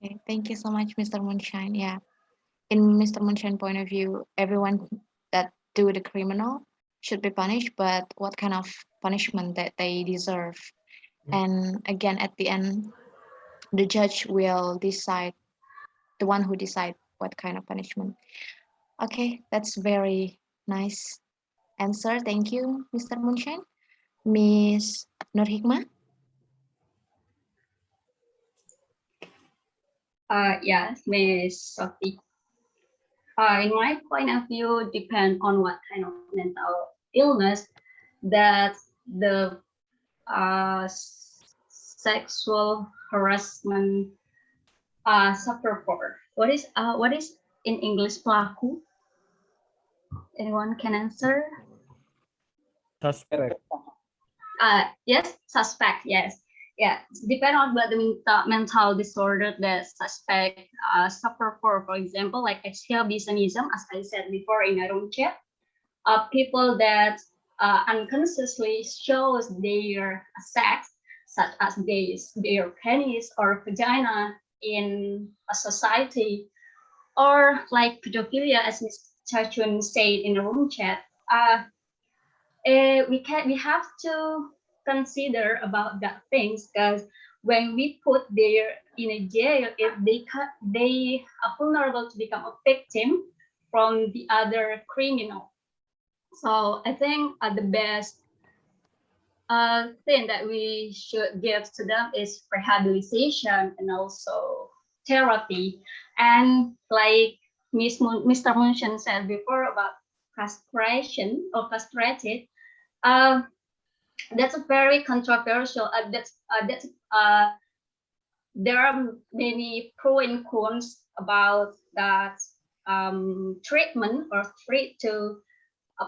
Okay, thank you so much, Mr. Moonshine. Yeah, in Mr. Moonshine point of view, everyone that do the criminal should be punished, but what kind of punishment that they deserve. And again, at the end, the judge will decide, the one who decide what kind of punishment. Okay, that's very nice answer. Thank you, Mr. Moonshine. Miss Nur Hikmah. Yes, Miss Sophie. In my point of view, depend on what kind of mental illness that the sexual harassment suffer for. What is in English pelaku? Anyone can answer? Suspect. Yes, suspect. Yes, yeah. Depend on what the mental disorder that suspect suffer for. For example, like exhibitionism, as I said before in our own chat, people that unconsciously shows their sex, such as their penis or vagina in a society, or like pedophilia, as Ms. Chachun said in the room chat. We have to consider about that things, because when we put there in a jail, if they are vulnerable to become a victim from the other criminal. So I think the best thing that we should give to them is rehabilitation and also therapy. And like Mr. Munchen said before about castration or castrated, that's a very controversial. There are many pro and cons about that treatment or treat to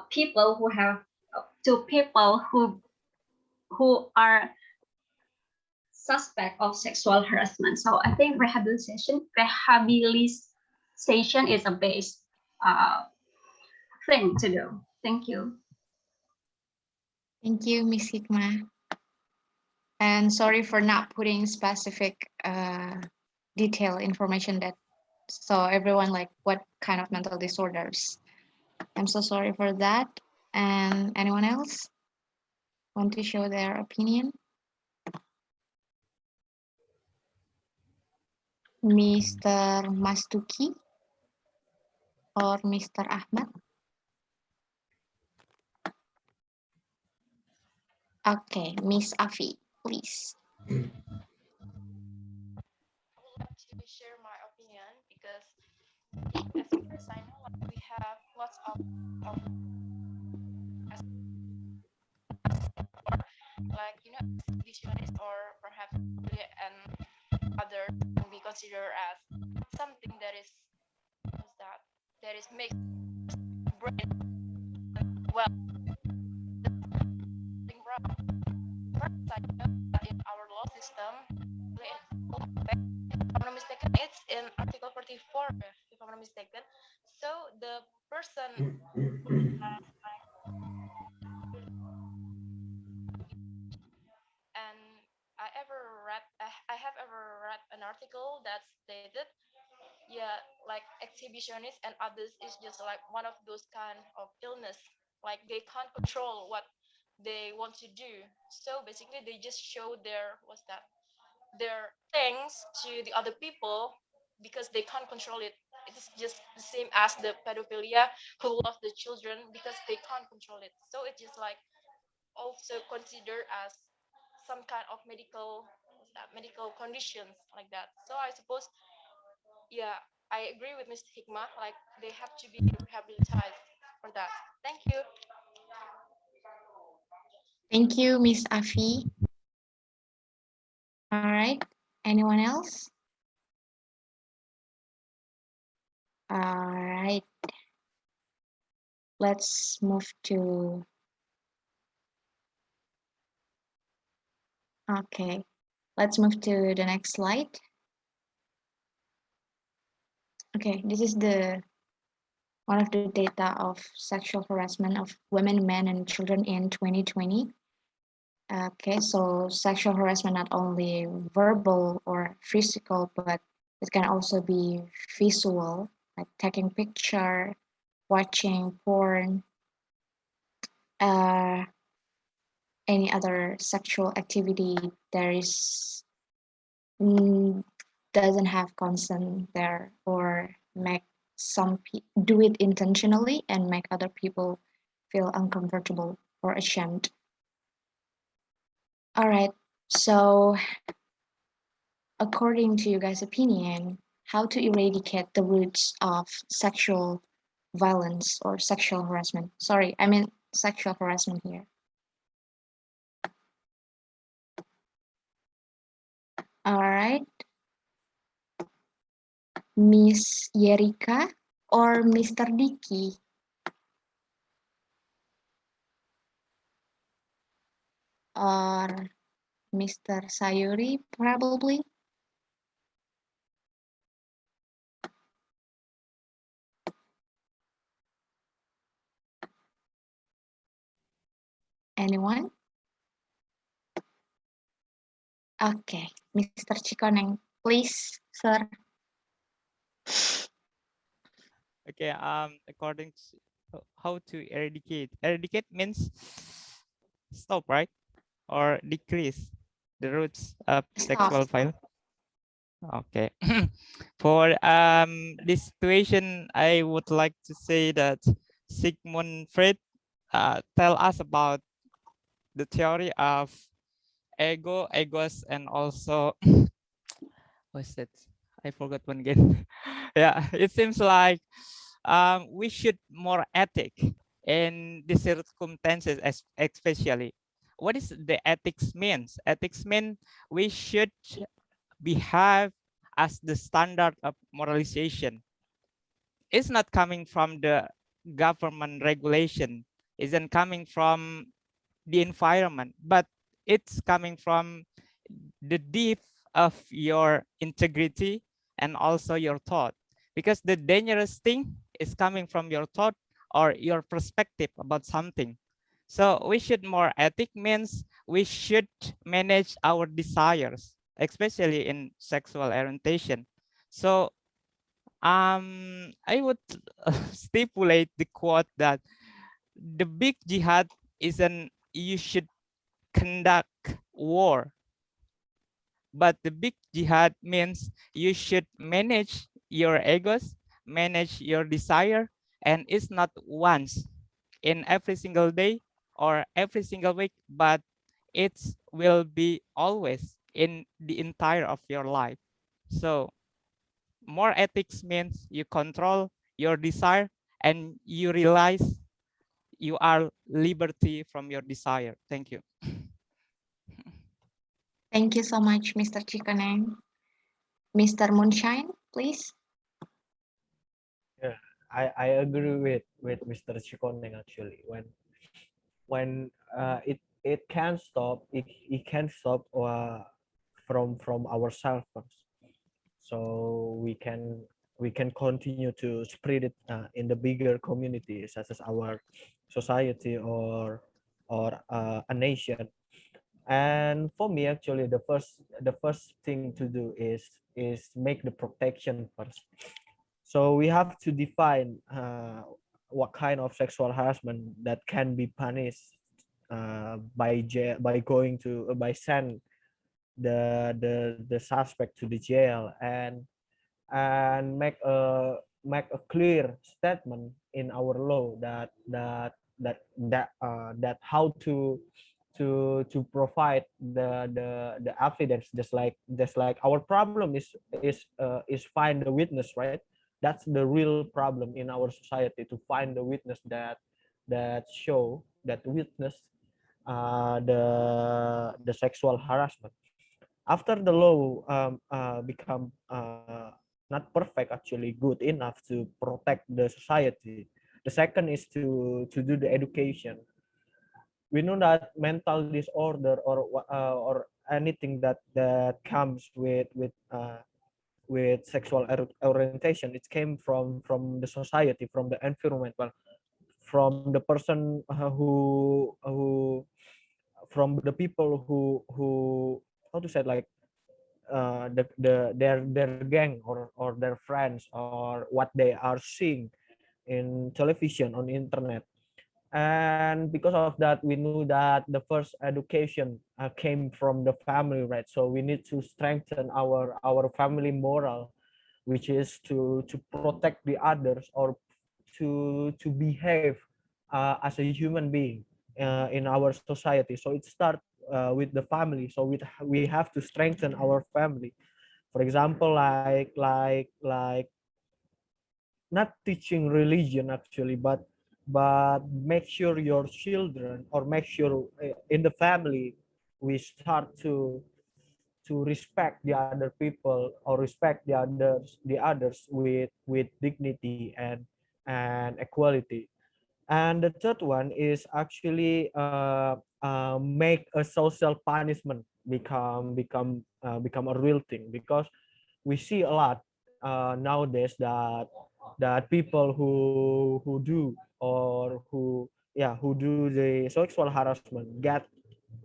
people who have to people who are suspect of sexual harassment. So I think rehabilitation is a base thing to do. Thank you. Thank you, Miss Hikmah. And sorry for not putting specific detail information that so everyone like what kind of mental disorders. I'm so sorry for that. And anyone else want to show their opinion? Mr. Mastuki or Mr. Ahmad? Okay, Miss Afi, please. To share my opinion because as far as I know, like, we have lots of like exhibitionist or perhaps and other can be considered as something that is that is mixed brain well something wrong. First, I know that in our law system, if I'm not mistaken, it's in Article 44, if I'm not mistaken. So the person and I have ever read an article that stated, yeah, like exhibitionist and others is just like one of those kind of illness, like they can't control they want to do. So basically, they just show their things to the other people because they can't control it. It is just the same as the pedophilia who love the children because they can't control it. So it's just like also considered as some kind of medical conditions like that. So I suppose, yeah, I agree with Mr. Hikmah. Like they have to be rehabilitated for that. Thank you. Thank you, Miss Afi. All right. Anyone else? All right. Let's move to. Okay. Let's move to the next slide. Okay, this is the one of the data of sexual harassment of women, men, and children in 2020. Okay, so sexual harassment not only verbal or physical, but it can also be visual, like taking picture, watching porn, uh, any other sexual activity there is doesn't have consent there or make do it intentionally and make other people feel uncomfortable or ashamed. All right, so according to you guys' opinion, how to eradicate the roots of sexual violence or sexual harassment? Sorry, I mean sexual harassment here. All right, Miss Yerika or Mr. Dicky? Or Mr. Sayuri, probably? Anyone? Okay, Mr. Chikoneng, please, sir. Okay, according to how to eradicate. Eradicate means stop, right? Or decrease the roots of sexual Stop. violence. Okay. For this situation, I would like to say that Sigmund Freud tell us about the theory of egos, and also what's that? I forgot one again. Yeah, it seems like we should more ethic in the circumstances, especially. What is the ethics means? Ethics mean we should behave as the standard of moralization. It's not coming from the government regulation, isn't coming from the environment, but it's coming from the deep of your integrity and also your thought, because the dangerous thing is coming from your thought or your perspective about something. So we should more ethic means we should manage our desires, especially in sexual orientation. So I would stipulate the quote that the big jihad isn't you should conduct war, but the big jihad means you should manage your egos, manage your desire, and it's not once in every single day or every single week, but it will be always in the entire of your life. So more ethics means you control your desire and you realize you are liberty from your desire. Thank you. Thank you so much, Mr. Chikoneng. Mr. Moonshine, please. Yeah, I agree with Mr. Chikoneng actually. When it can stop, it can stop from ourselves first. So we can continue to spread it in the bigger community, such as our society or a nation. And for me, actually, the first thing to do is make the protection first. So we have to define what kind of sexual harassment that can be punished by going to by send the suspect to the jail, and make a clear statement in our law that how to provide the evidence, just like our problem is find the witness, right? That's the real problem in our society, to find the witness that witness the sexual harassment. After the law become not perfect, actually good enough to protect the society, the second is to do the education. We know that mental disorder or anything that comes with sexual orientation, it came from the society, from the environment, well, from the person who from the people who how to say it, like their gang or their friends, or what they are seeing in television, on internet. And because of that, we knew that the first education came from the family, right? So we need to strengthen our family moral, which is to protect the others, or to behave as a human being in our society. So it starts with the family. So we have to strengthen our family. For example, like not teaching religion actually, but make sure your children, or make sure in the family we start to respect the other people, or respect the others with dignity and equality. And the third one is actually make a social punishment become a real thing, because we see a lot nowadays that people who do, or who do the sexual harassment get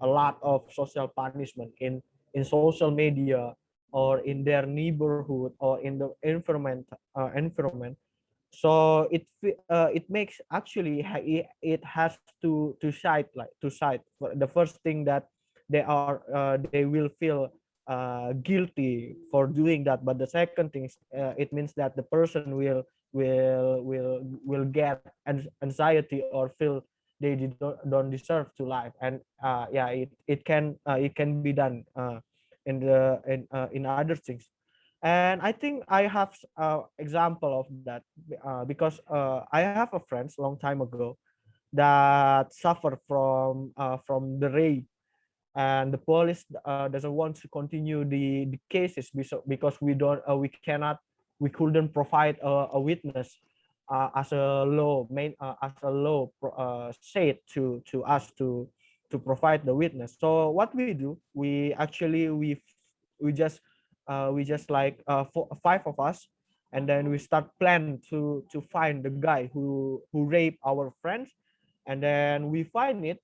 a lot of social punishment in social media, or in their neighborhood, or in the environment. So it makes actually it has to cite, the first thing that they will feel guilty for doing that. But the second thing is, it means that the person will get anxiety, or feel they don't deserve to live. And it can be done in other things. And I think I have example of that, because I have a friend long time ago that suffered from the rape, and the police doesn't want to continue the cases, because we couldn't provide a witness, as a law said to us to provide the witness. So what we do, we just like five of us, and then we start plan to find the guy who raped our friends. And then we find it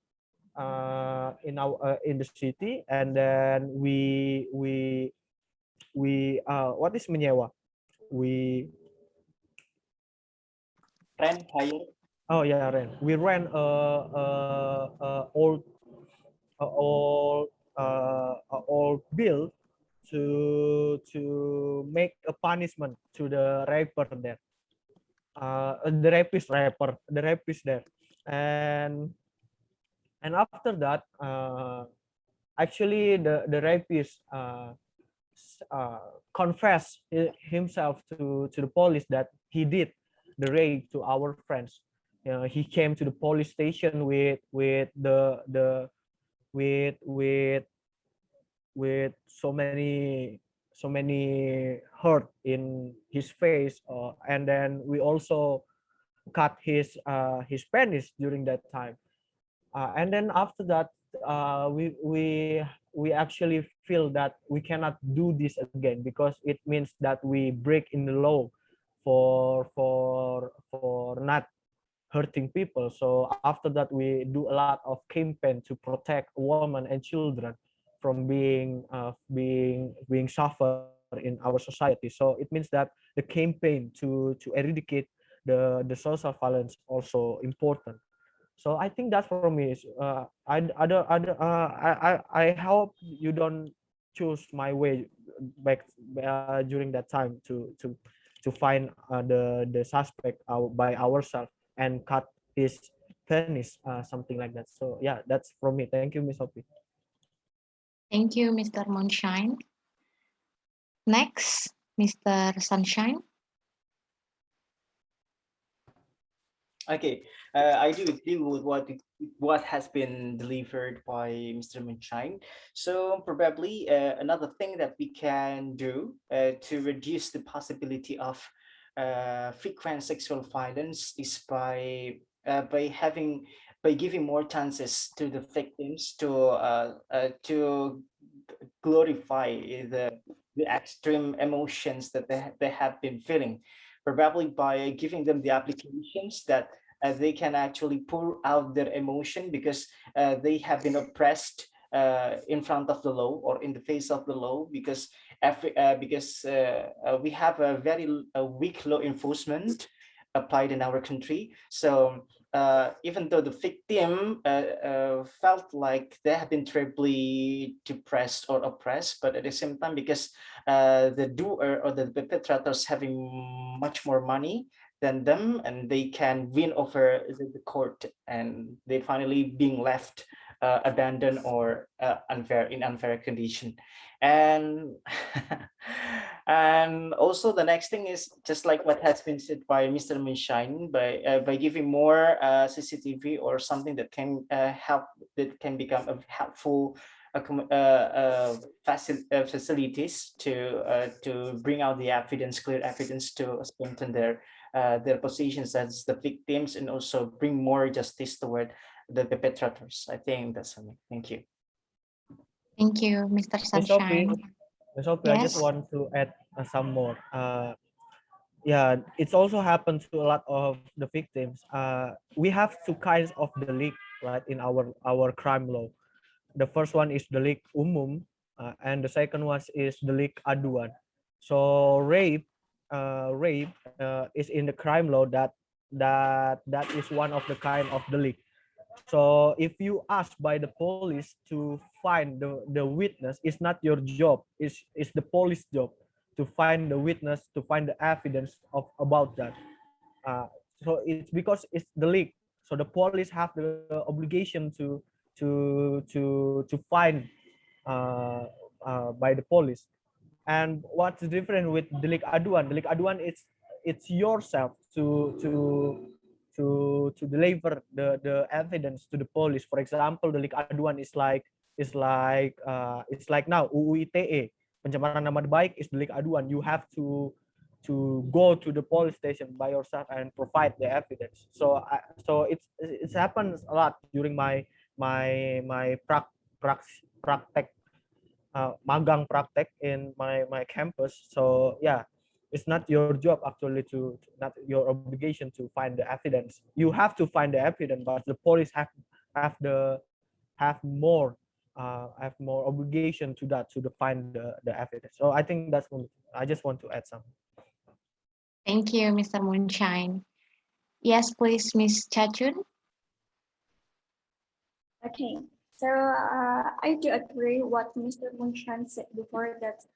in the city. And then we what is menyewa, we Rent, hire. oh yeah, rent. We rent old old bill to make a punishment to the rapper there, the rapist there. And after that, actually the rapist confessed himself to the police that he did the rape to our friends. He came to the police station with so many hurt in his face, and then we also cut his penis during that time. And then after that, we actually feel that we cannot do this again, because it means that we break in the law for not hurting people. So after that, we do a lot of campaign to protect women and children from being suffer in our society. So it means that the campaign to eradicate the social violence also important. So I think that's for me. I hope you don't choose my way back during that time to find the suspect by ourselves and cut his penis, something like that. So yeah, that's from me. Thank you, Miss Sophie. Thank you, Mr. Moonshine. Next, Mr. Sunshine. Okay, I do agree with what has been delivered by Mr. Moonshine. So probably another thing that we can do to reduce the possibility of frequent sexual violence is by giving more chances to the victims to glorify the extreme emotions that they have been feeling, probably by giving them the applications that they can actually pour out their emotion because they have been oppressed in front of the law or in the face of the law, because we have a very weak law enforcement applied in our country. So even though the victim felt like they have been terribly depressed or oppressed, but at the same time, because the doer or the perpetrators having much more money than them, and they can win over the court, and they finally being left abandoned or unfair condition. And and also the next thing is just like what has been said by Mr. Moonshine, by giving more CCTV or something that can help, that can become a helpful facilities to bring out the evidence, clear evidence, to strengthen their positions as the victims, and also bring more justice toward the perpetrators. I think that's for me. Thank you. Thank you, Mr. Miss Sophie, Sunshine. Miss Sophie, I just Yes. want to add some more. Yeah, it's also happened to a lot of the victims. We have two kinds of delik, right, in our crime law. The first one is delik umum, and the second one is delik aduan. So rape is in the crime law that is one of the kind of delik. So if you ask by the police to find the witness, it's not your job. It's the police job to find the witness, to find the evidence of about that. So it's because it's the leak. So the police have the obligation to find by the police. And what's different with delik aduan? Delik aduan, it's yourself to deliver the evidence to the police. For example, delik aduan is like now UU ITE, pencemaran nama baik is delik aduan. You have to go to the police station by yourself and provide the evidence. So it happens a lot during my praktek, magang praktek in my campus. So yeah, it's not your job actually not your obligation to find the evidence. You have to find the evidence, but the police have more obligation to that, to find the evidence. So I think that's one. I just want to add something. Thank you, Mr. Moonshine. Yes, please, Miss Chachun. Okay, so I do agree what Mr. Moonshine said before, that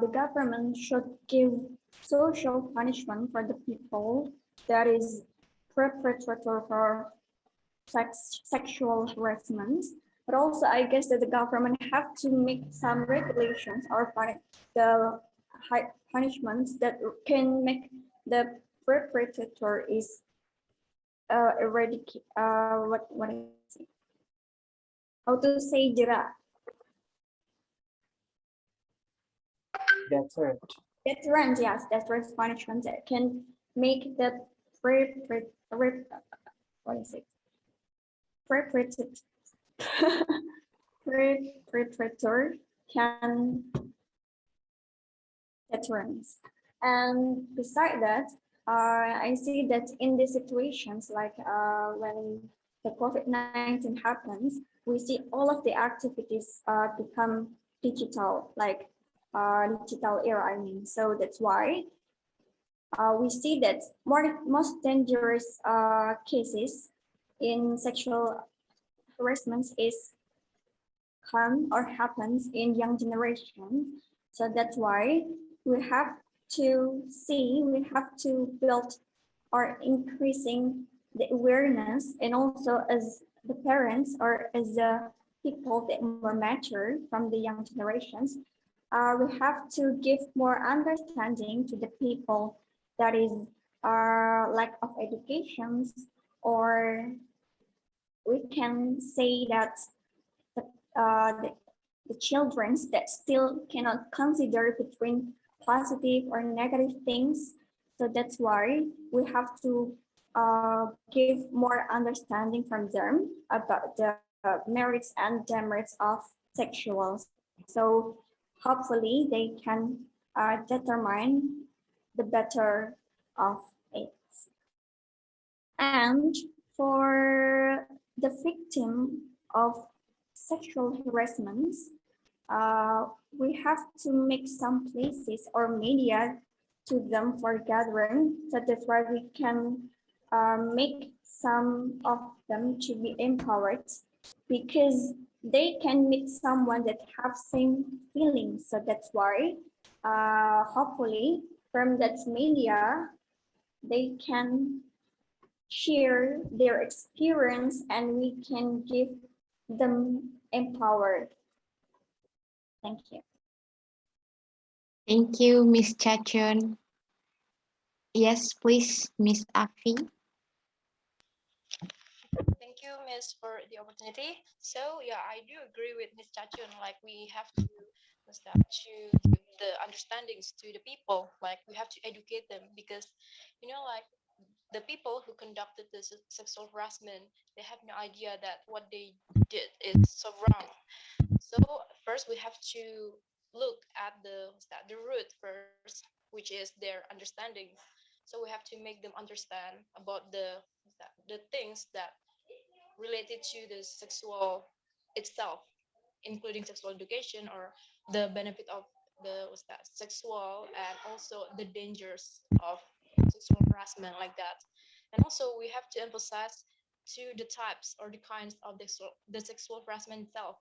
the government should give social punishment for the people that is perpetrator for sexual harassment. But also, I guess that the government have to make some regulations or the high punishments that can make the perpetrator is eradicate. What is it? How to say jera? Deterrent. Deterrent, yes, deterrent punishment that can make the what is it? Perpetrator can deterrence. And beside that, I see that in these situations, like when the COVID-19 happens, we see all of the activities become digital, like digital era, I mean. So that's why we see that most dangerous cases in sexual harassment is come or happens in young generation. So that's why we have to see, we have to build or increasing the awareness, and also as the parents or as the people that more mature from the young generations, we have to give more understanding to the people that is lack of educations, or we can say that the, the children that still cannot consider between positive or negative things. So that's why we have to give more understanding from them about the merits and demerits of sexual. So hopefully they can determine the better of it. And for the victim of sexual harassment, we have to make some places or media to them for gathering, so that's why we can make some of them to be empowered, because they can meet someone that have same feelings. So that's why hopefully from that media they can share their experience and we can give them empowered. Thank you. Thank you, Miss Chachon. Yes, please, Miss Afi. Thank you, Miss, for the opportunity. So yeah, I do agree with Miss Chachun. Like we have to, what's that, to give the understandings to the people. Like we have to educate them because, like the people who conducted the sexual harassment, they have no idea that what they did is so wrong. So first we have to look at the root first, which is their understanding. So we have to make them understand about the things that related to the sexual itself, including sexual education or the benefit of the sexual, and also the dangers of sexual harassment like that. And also we have to emphasize to the types or the kinds of the sexual harassment itself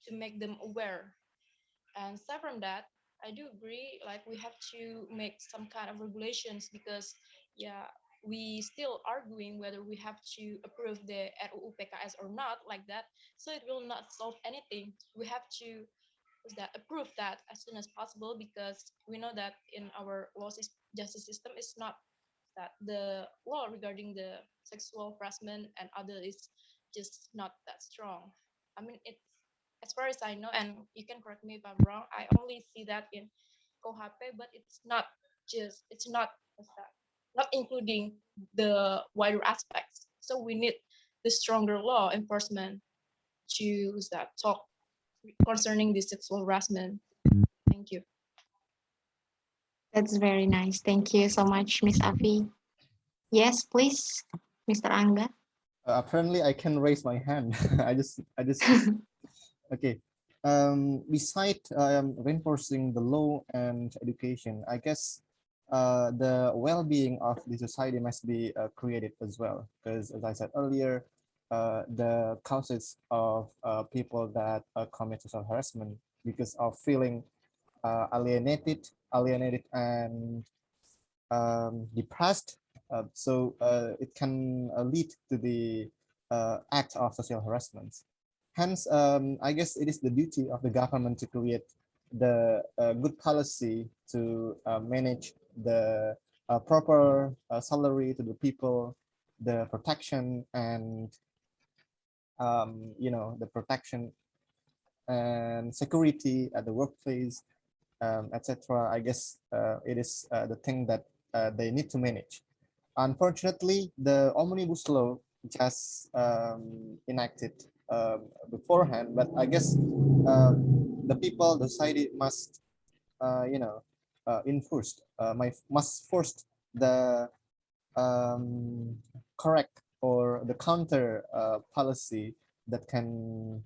to make them aware. And aside from that, I do agree, like we have to make some kind of regulations because, yeah, we still arguing whether we have to approve the RUU PKS or not, like that. So it will not solve anything. We have to approve that as soon as possible because we know that in our justice system is not that the law regarding the sexual harassment and other is just not that strong. I mean, it's as far as I know, and you can correct me if I'm wrong. I only see that in COHAPE, but it's not what's that, not including the wider aspects. So we need the stronger law enforcement to talk concerning the sexual harassment. Thank you. That's very nice. Thank you so much, Miss Afi. Yes, please, Mr. Angga. Apparently, I can raise my hand. I just. Okay. Beside reinforcing the law and education, I guess the well-being of the society must be created as well. Because as I said earlier, the causes of people that commit sexual harassment because of feeling alienated and depressed. So it can lead to the act of sexual harassment. Hence, I guess it is the duty of the government to create the good policy to manage the proper salary to the people, the protection and the protection and security at the workplace, etc. I guess it is the thing that they need to manage. Unfortunately, the omnibus law just enacted beforehand, but I guess the people, the society must, enforce, must force the correct or the counter policy that can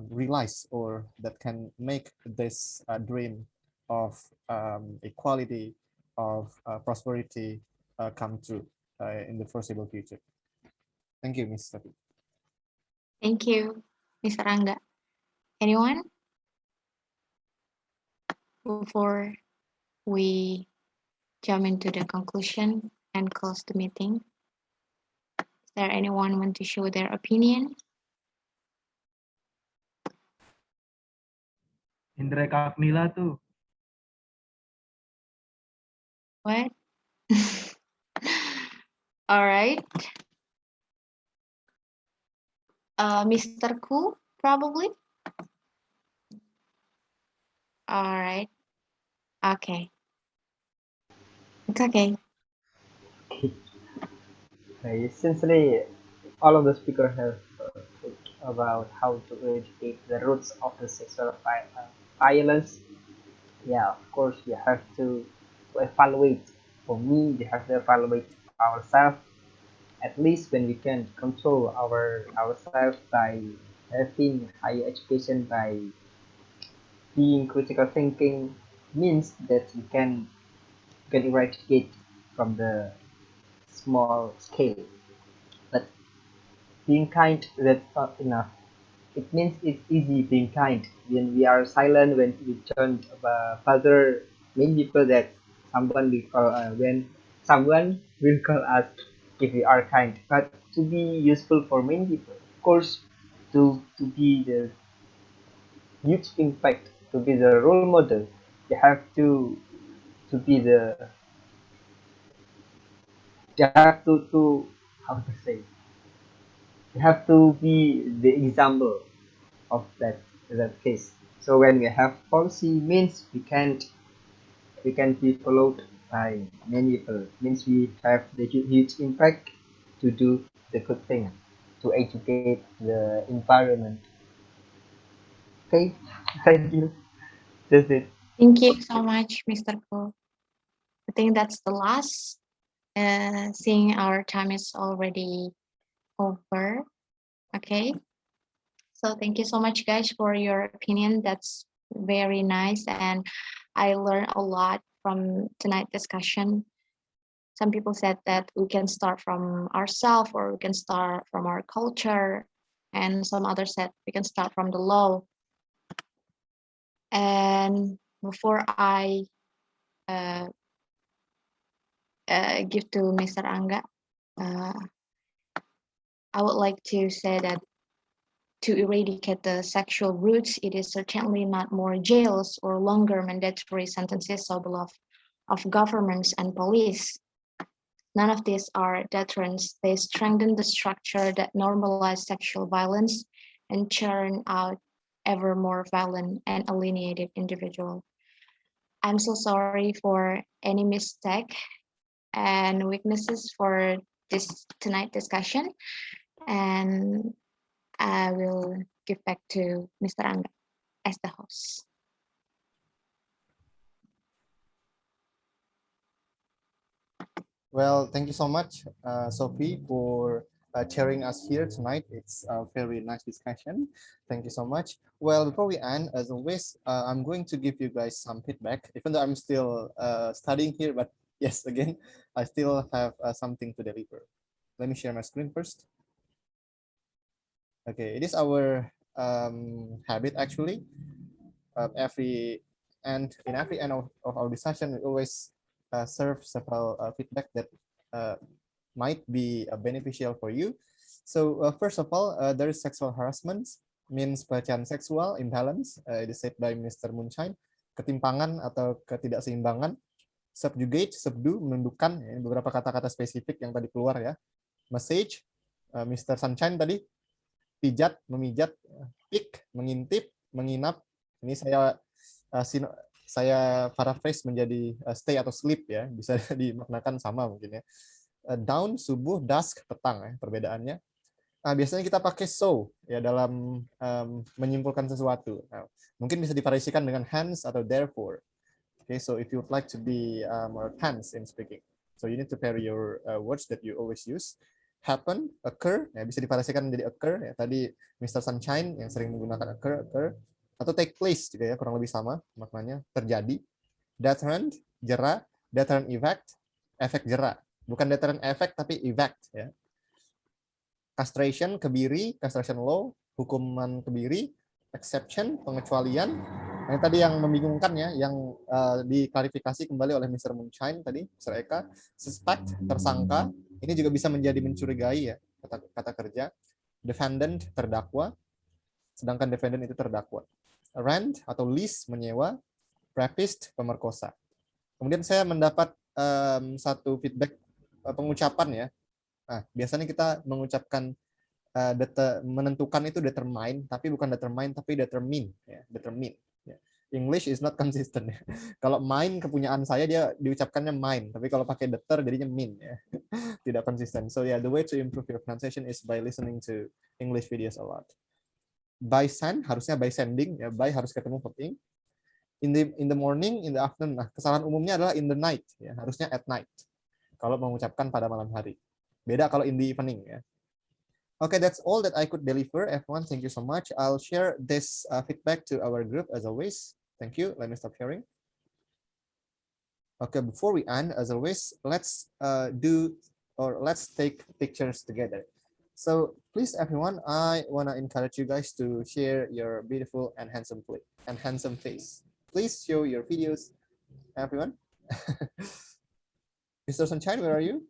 realize or that can make this dream of equality, of prosperity come true in the foreseeable future. Thank you, Ms. Sophie. Thank you, Mr. Angga. Anyone? Before we jump into the conclusion and close the meeting, is there anyone want to show their opinion? Indra Kagnila tuh. What? All right. Mr. Ku, probably? All right. Okay. It's okay. Essentially, all of the speakers have talked about how to eradicate the roots of the sexual violence. Yeah, of course, we have to evaluate. For me, we have to evaluate ourselves. At least when we can control ourselves by having higher education, by being critical thinking, means that we can eradicate from the small scale. But being kind, that's not enough. It means it's easy being kind. When we are silent, when we don't bother many people, that someone will call when someone will call us if we are kind. But to be useful for many people, of course, to be the huge impact, to be the role model, you have to be the you have to how to say, you have to be the example of that case. So when we have policy, means we can be followed by many people. Means we have the huge impact to do the good thing, to educate the environment. Okay, thank you. That's it. Thank you so much, Mr. Ko. I think that's the last. Seeing our time is already over. Okay. So thank you so much, guys, for your opinion. That's very nice, and I learned a lot from tonight's discussion. Some people said that we can start from ourselves, or we can start from our culture, and some others said we can start from the law. And before I give to Mr. Angga, I would like to say that to eradicate the sexual roots, it is certainly not more jails or longer mandatory sentences of governments and police. None of these are deterrents. They strengthen the structure that normalize sexual violence and churn out ever more violent and alienated individuals. I'm so sorry for any mistake and weaknesses for this tonight discussion, and I will give back to Mr. Angga as the host. Well, thank you so much, Sophie, for chairing us here tonight. It's a very nice discussion. Thank you so much. Well, before we end, as always, I'm going to give you guys some feedback, even though I'm still studying here, but yes, again, I still have something to deliver. Let me share my screen first. Okay, it is our habit actually. In every end of our discussion, we always serve several feedback that might be beneficial for you. So first of all, there is sexual harassment, means pelecehan seksual, imbalance. It is said by Mr. Moonshine, ketimpangan atau ketidakseimbangan. Subjugate, subdue, menundukkan. Ini beberapa kata-kata spesifik yang tadi keluar ya. Message, Mr. Sunshine tadi, pijat, memijat, pick, mengintip, menginap. Ini saya paraphrase menjadi stay atau sleep ya, bisa dimaknakan sama mungkin ya. Dawn, subuh, dusk, petang ya perbedaannya. Nah, biasanya kita pakai so ya dalam menyimpulkan sesuatu. Nah, mungkin bisa divariasikan dengan hence atau therefore. Okay, so if you would like to be more hence in speaking, so you need to pair your words that you always use. Happen, occur, ya bisa divariasikan menjadi occur. Ya, tadi Mr. Sunshine yang sering menggunakan occur, atau take place juga ya, kurang lebih sama maknanya, terjadi. Deterrent, jera, deterrent effect, efek jera. Bukan deterrent effect tapi effect ya. castration, kebiri, castration law, hukuman kebiri, exception, pengecualian. Nah, tadi yang membingungkan ya, yang diklarifikasi kembali oleh Mr. Moonshine tadi, Mr. Eka, suspect, tersangka, ini juga bisa menjadi mencurigai ya, kata kerja. Defendant, terdakwa, sedangkan defendant itu terdakwa. Rent atau lease, menyewa. Rapist, pemerkosa. Kemudian saya mendapat satu feedback pengucapan ya. Nah, biasanya kita mengucapkan menentukan itu determine, tapi bukan determine, tapi determine. Ya, determine. Ya. English is not consistent. Ya. Kalau mine kepunyaan saya dia diucapkannya mine, tapi kalau pakai deter jadinya min. Ya. Tidak konsisten. So yeah, the way to improve your pronunciation is by listening to English videos a lot. By send harusnya by sending. Ya, by harus ketemu verb in the morning, in the afternoon. Nah, kesalahan umumnya adalah in the night, ya. Harusnya at night. Kalau mengucapkan pada malam hari. Beda kalau in the evening, ya. Okay, that's all that I could deliver. Everyone, thank you so much. I'll share this feedback to our group as always. Thank you. Let me stop sharing. Okay, before we end, as always, let's take pictures together. So please, everyone, I want to encourage you guys to share your beautiful and handsome face. Please show your videos, everyone. Mr. Sunshine, where are you?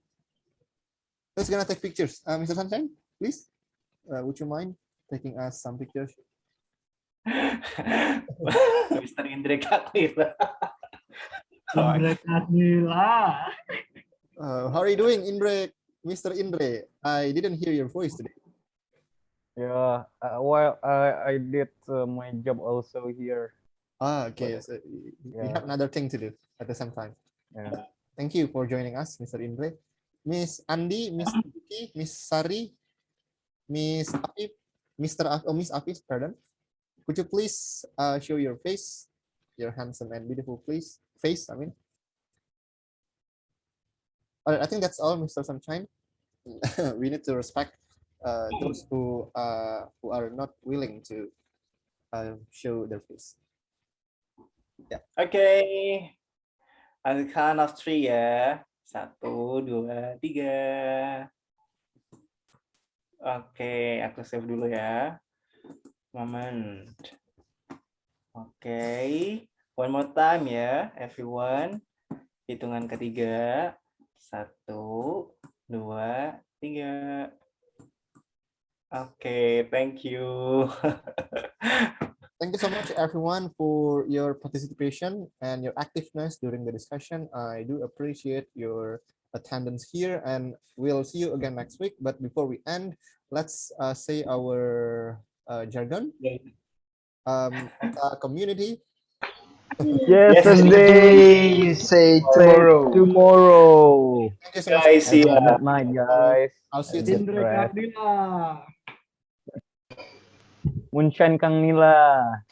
Who's gonna take pictures? Mr. Sunshine, please. Would you mind taking us some pictures? Mr. Indre Katwira. Indre Katwira. How are you doing, Indre? Mr. Indre, I didn't hear your voice today. Yeah, well, I did my job also here. Okay. So you have another thing to do at the same time. Yeah. Thank you for joining us, Mr. Indre. Miss Andi, Miss Vicky, Miss Sari, Miss Afif, Miss Afif, pardon. Could you please show your face, your handsome and beautiful face? I mean. All right, I think that's all, Mr. Sunshine. We need to respect those who are not willing to show their face. Yeah. Okay. On the count of 3 ya. 1, 2, 3. Oke, aku save dulu ya. Moment. Oke. One more time ya, everyone. Hitungan ketiga. 1, 2, 3. Oke, thank you. Thank you so much, everyone, for your participation and your activeness during the discussion. I do appreciate your attendance here, and we'll see you again next week. But before we end, let's say our jargon. Community. Yesterday, say tomorrow. Tomorrow. Thank you so much, Guys, Have a good night, guys. I'll see you Good Indre rest. Katwira. Moonshine Kang Nila.